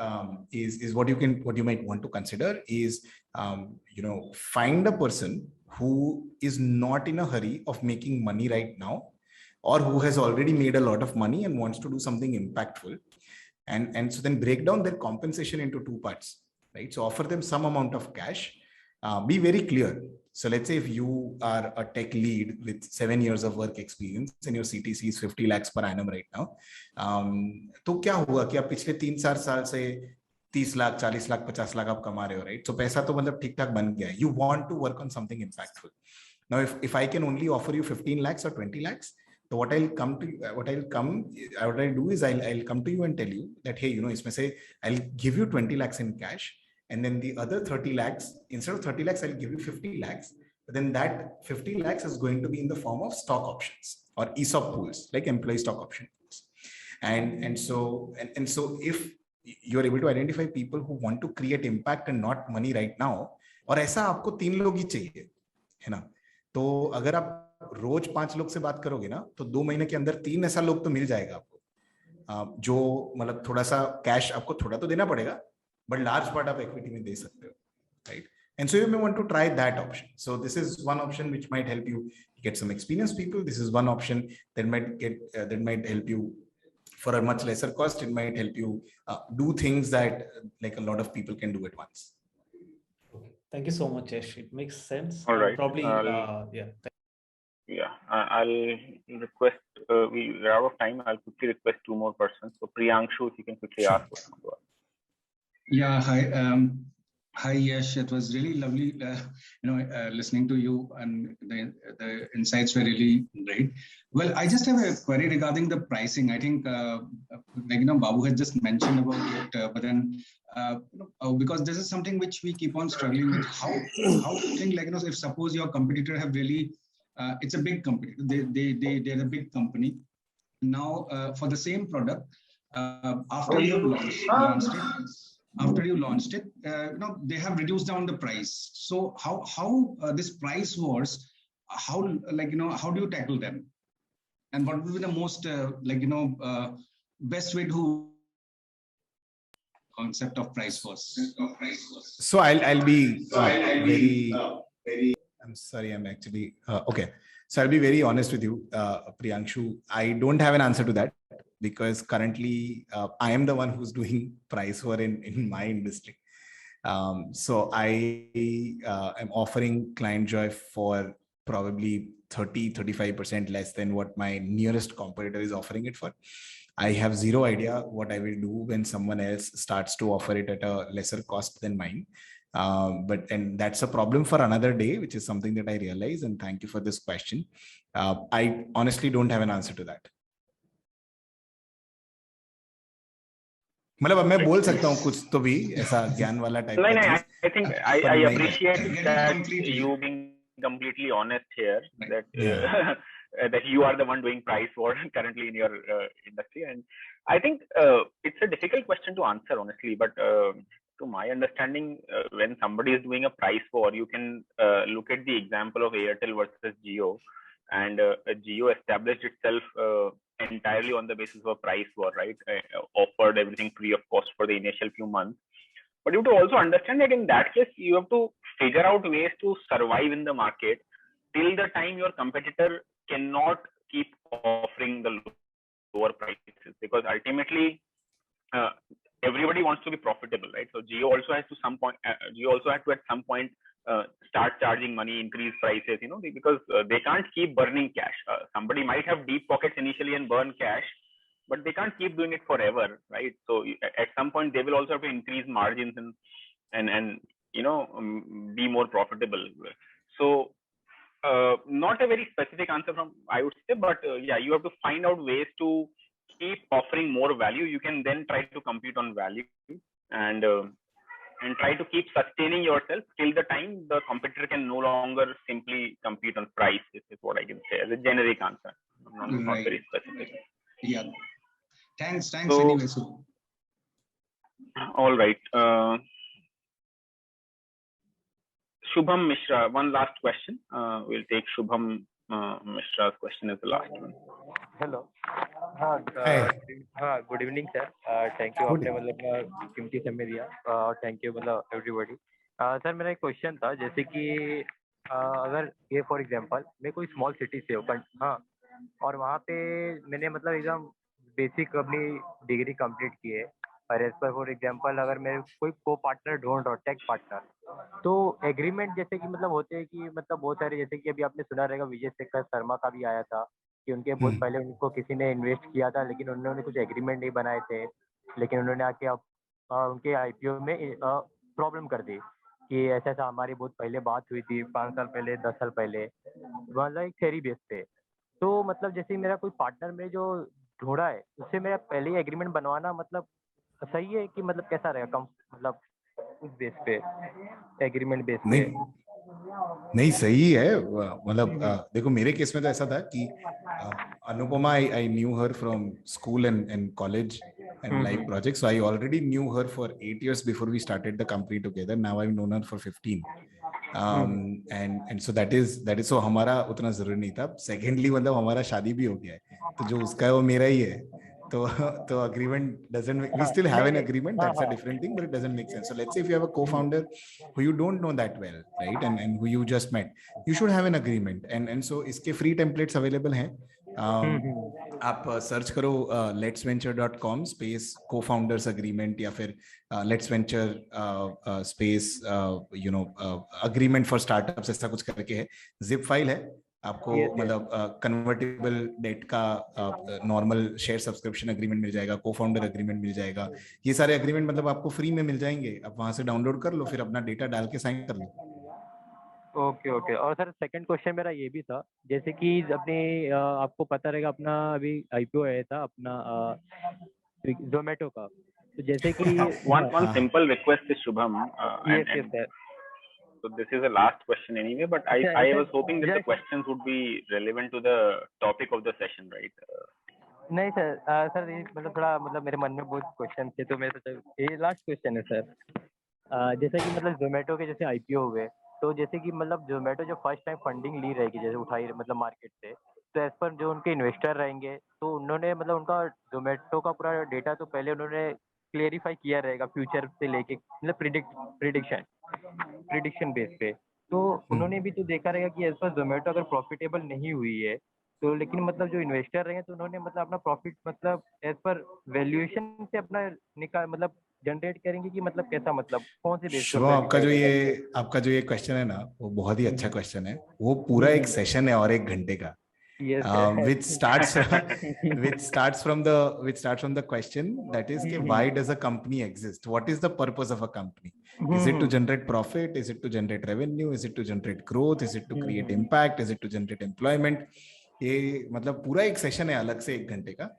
what you might want to consider is find a person who is not in a hurry of making money right now, or who has already made a lot of money and wants to do something impactful, and so then break down their compensation into 2 parts, right? So offer them some amount of cash. Be very clear. So let's say if you are a tech lead with 7 years of work experience and your CTC is 50 lakhs per annum right now, तो क्या हुआ कि आप पिछले 3-4 साल से 30 लाख, 40 लाख, 50 लाख आप कमा रहे हो, right? So पैसा तो मतलब ठीक ठाक बन गया है. You want to work on something impactful. Now, if I can only offer you 15 lakhs or 20 lakhs, so what I'll do is I'll come to you and tell you that, hey, इसमें से I'll give you 20 lakhs in cash. And then the other 30 lakhs, instead of 30 lakhs, I'll give you 50 lakhs. But then that 50 lakhs is going to be in the form of stock options or ESOP pools, like employee stock option pools. And so if you're able to identify people who want to create impact and not money right now, और ऐसा आपको 3 लोग ही चाहिए, है ना? तो अगर आप रोज 5 लोग से बात करोगे ना, तो 2 महीने के अंदर 3 ऐसा लोग तो मिल जाएगा आपको, जो मतलब थोड़ा सा कैश आपको थोड़ा तो देना पड़ेगा, but large part of equity में दे सकते हो, right? And so you may want to try that option. So this is one option which might help you get some experienced people. This is one option that might help you for a much lesser cost. It might help you do things that like a lot of people can do at once. Thank you so much, Yash. It makes sense. All right. Probably, I'll request, we're out of time. I'll quickly request 2 more persons. So Priyanshu, if you can quickly ask what you want. Yeah, hi Yash. It was really lovely, listening to you, and the insights were really great. Well, I just have a query regarding the pricing. I think, Babu had just mentioned about it, but then, because this is something which we keep on struggling with. How to think, if suppose your competitor have really, it's a big company. They're a big company. Now, for the same product, after you launched it, they have reduced down the price. So how this price wars, how do you tackle them? And what would be the most best way to concept of price wars? So I'll be very. I'm sorry. I'm actually okay. So I'll be very honest with you, Priyanshu. I don't have an answer to that, because currently I am the one who's doing price war in my industry. So I am offering ClientJoy for probably 30-35% less than what my nearest competitor is offering it for. I have zero idea what I will do when someone else starts to offer it at a lesser cost than mine. And that's a problem for another day, which is something that I realize. And thank you for this question. I honestly don't have an answer to that. मतलब अब मैं बोल सकता हूँ कुछ तो भी ऐसा ज्ञान वाला टाइप का चीज. I think I appreciate that you being completely honest here, that that you are the one doing price war currently in your industry. And I think it's a difficult question to answer, honestly, but to my understanding, when somebody is doing a price war, you can look at the example of Airtel versus Jio, and Jio established itself entirely on the basis of a price war, right? Offered everything free of cost for the initial few months. But you have to also understand that in that case, you have to figure out ways to survive in the market till the time your competitor cannot keep offering the lower prices, because ultimately everybody wants to be profitable, right? So Jio also has to at some point start charging money, increase prices, because they can't keep burning cash. Somebody might have deep pockets initially and burn cash, but they can't keep doing it forever, right? So at some point they will also have to increase margins and be more profitable. So not a very specific answer from I would say, but you have to find out ways to keep offering more value. You can then try to compete on value, and and try to keep sustaining yourself till the time the competitor can no longer simply compete on price. This is what I can say as a generic answer, not Right. very specific. Yeah. Thanks. So, Anyway, so all right. Shubham Mishra, one last question. We'll take Shubham Mishra's question as the last one. Hello Hi. Good evening sir thank you Good आपने मतलब कीमती समय दिया और thank you मतलब everybody sir मेरा एक question था जैसे कि अगर ये फॉर एग्जांपल मैं कोई स्मॉल सिटी से हूँ हाँ और वहाँ पे मैंने मतलब एकदम बेसिक अपनी डिग्री कंप्लीट की है और एज पर फॉर एग्जांपल अगर मैं कोई को पार्टनर ढूंढ रहा हूँ टेक पार्टनर तो एग्रीमेंट जैसे कि मतलब होते हैं कि मतलब बहुत सारे जैसे कि अभी आपने सुना रहेगा विजय शेखर शर्मा का भी आया था कि उनके बहुत पहले उनको किसी ने इन्वेस्ट किया था लेकिन उन्होंने कुछ एग्रीमेंट नहीं बनाए थे लेकिन उन्होंने आके अब उनके आईपीओ में प्रॉब्लम कर दी कि ऐसा ऐसा हमारी बहुत पहले बात हुई थी 5 साल पहले 10 साल पहले मतलब एक थेरी बेस पे तो मतलब जैसे मेरा कोई पार्टनर में जो ढूंढा है उससे मेरा पहले ही एग्रीमेंट बनवाना मतलब सही है कि मतलब कैसा रहेगा कम मतलब उस बेस पे एग्रीमेंट बेस पे नहीं नहीं सही है मतलब देखो मेरे केस में तो ऐसा था कि Anupama I knew her from school and college and live projects. So I already knew her for 8 years before we started the company together. Now I've known her for 15. And so that is so हमारा उतना जरूरी नहीं था. Secondly मतलब हमारा शादी भी हो गया है तो जो उसका है वो मेरा ही है तो agreement doesn't we still have an agreement, that's a different thing, but it doesn't make sense. So let's say if you have a co-founder who you don't know that well, right, and who you just met, you should have an agreement. And so इसके free templates available हैं. आप search करो letsventure.com space co-founders agreement या फिर let's venture space agreement for startups ऐसा कुछ करके है. zip फाइल है आपको मतलब कन्वर्टेबल डेट का नॉर्मल शेयर सब्सक्रिप्शन एग्रीमेंट मिल जाएगा, को-फाउंडर एग्रीमेंट मिल जाएगा. ये सारे एग्रीमेंट मतलब आपको फ्री में मिल जाएंगे. आप वहां से डाउनलोड कर लो, फिर अपना डेटा डाल के साइन कर लो. Okay okay. और सर सेकंड क्वेश्चन मेरा ये भी था जैसे कि अपने आपको पता रहेगा अपना अभी आईपीओ आया था अपना जोमेटो का तो जैसे कि one simple request is Shubham yes sir. So this is the last question anyway, but I was hoping that the questions would be relevant to the topic of the session, right? नहीं sir sir मतलब थोड़ा मतलब मेरे मन में बहुत question थे तो मैं सोचा ये लास्ट क्वेश्चन है सर. जैसे कि मतलब जोमेटो के जैसे आईपीओ हुए तो जैसे कि मतलब जोमेटो जो फर्स्ट टाइम फंडिंग ली रहेगी जैसे उठाई मतलब मार्केट से तो एज पर जो उनके इन्वेस्टर रहेंगे तो उन्होंने मतलब उनका जोमेटो का पूरा डेटा तो पहले उन्होंने क्लियरिफाई किया रहेगा फ्यूचर से लेके मतलब प्रिडिक्शन बेस पे तो उन्होंने भी तो देखा रहेगा कि एज पर जोमेटो अगर प्रॉफिटेबल नहीं हुई है तो लेकिन मतलब जो इन्वेस्टर रहेंगे तो उन्होंने मतलब अपना प्रॉफिट मतलब एज पर वैल्यूएशन से अपना निकाल मतलब जनरेट करेंगे कि मतलब कैसा मतलब कौन से बेस शुभम आपका जो ये क्वेश्चन है ना वो बहुत ही अच्छा क्वेश्चन है. वो पूरा एक सेशन है और 1 घंटे का. Which starts from the question that is why does a company exist? What is the purpose of a company? Is it to generate profit? Is it to generate revenue? Is it to generate growth? Is it to create impact? Is it to generate employment? ये मतलब पूरा एक session है अलग से 1 घंटे का.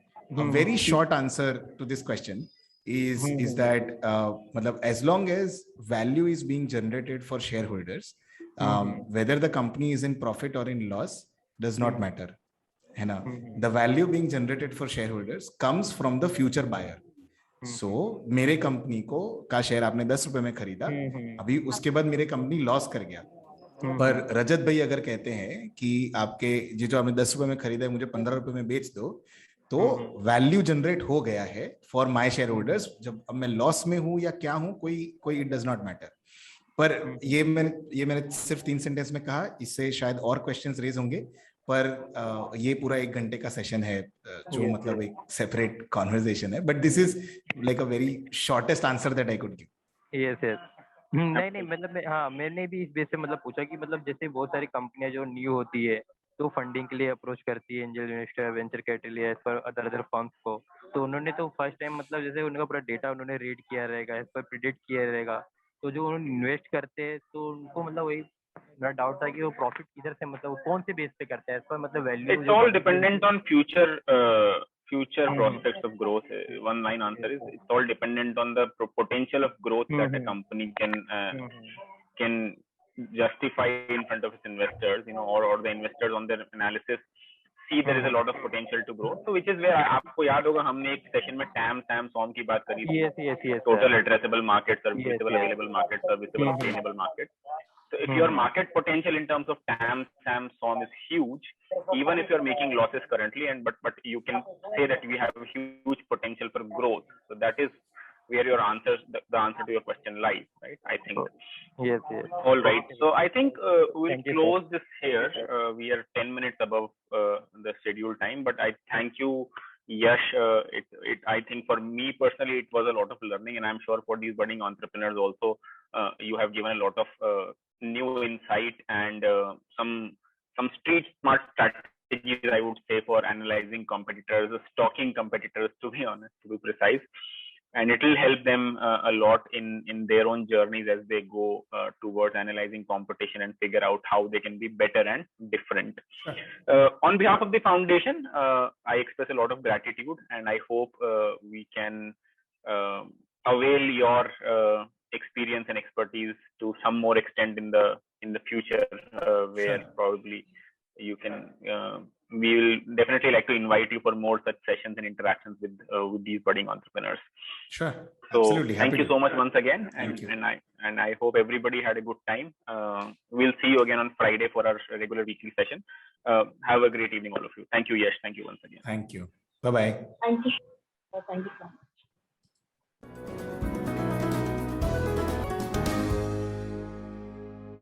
A very short answer to this question is that मतलब as long as value is being generated for shareholders, whether the company is in profit or in loss does not matter, है ना. The value being generated for shareholders comes from the future buyer. So मेरे company का share आपने 10 रुपए में खरीदा, अभी उसके बाद मेरे कंपनी लॉस कर गया, पर रजत भाई अगर कहते हैं कि आपके जो आपने 10 रुपए में खरीदा है मुझे 15 रुपए में बेच दो, तो वैल्यू जनरेट हो गया है फॉर माय शेयर होल्डर्स. जब अब मैं लॉस में हूं या क्या हूं कोई इट डज नॉट मैटर. पर ये मैंने सिर्फ 3 सेंटेंस में कहा, इससे शायद और क्वेश्चंस रेज होंगे, पर ये पूरा 1 घंटे का सेशन है जो मतलब एक सेपरेट कॉन्वर्सेशन है. But this is like a very shortest answer that I could give. Yes yes. नहीं मतलब हाँ मैंने भी इस बेस से मतलब पूछा कि मतलब जैसे बहुत सारी कंपनियां जो न्यू होती है तो फंडिंग के लिए अप्रोच करती है एंजल इन्वेस्टर वेंचर कैपिटल पर अदर फर्म्स को, तो उन्होंने तो फर्स्ट टाइम मतलब जैसे उनका पूरा डेटा उन्होंने रीड किया रहेगा, एज पर प्रिडिक्ट किया रहेगा, तो जो उन्होंने इन्वेस्ट करते हैं तो उनको मतलब वही मेरा डाउट था कि वो प्रॉफिट किधर से मतलब कौन से बेस पे करते हैं, एज पर मतलब value. It's all dependent on future future prospects of growth, one line answer is it's all dependent on the potential of growth that a company can justify in front of its investors, or the investors on their analysis see there is a lot of potential to grow. So which is where आपको याद होगा हमने एक session में TAM, SOM की बात करी थी. Yes. Total addressable market, serviceable available market, serviceable obtainable market. So if your market potential in terms of TAM, SAM, SOM is huge, even if you're making losses currently, but you can say that we have a huge potential for growth. So that is where your answer, the answer to your question lies, right? I think. Yes. All right. So I think we'll close this here. We are 10 minutes above the scheduled time, but I thank you, Yash. I think for me personally, it was a lot of learning, and I'm sure for these budding entrepreneurs also, you have given a lot of new insight and some street smart strategies, I would say, for analyzing competitors, stalking competitors, to be honest, to be precise. And it will help them a lot in their own journeys as they go towards analyzing competition and figure out how they can be better and different. On behalf of the foundation, I express a lot of gratitude, and I hope we can avail your experience and expertise to some more extent in the future, where probably you can. We will definitely like to invite you for more such sessions and interactions with these budding entrepreneurs. Sure. So absolutely. thank you so much once again, Thank you. and I hope everybody had a good time. We'll see you again on Friday for our regular weekly session. Have a great evening, all of you. Thank you, Yash. Thank you once again. Thank you. Bye-bye. Thank you. Thank you so much.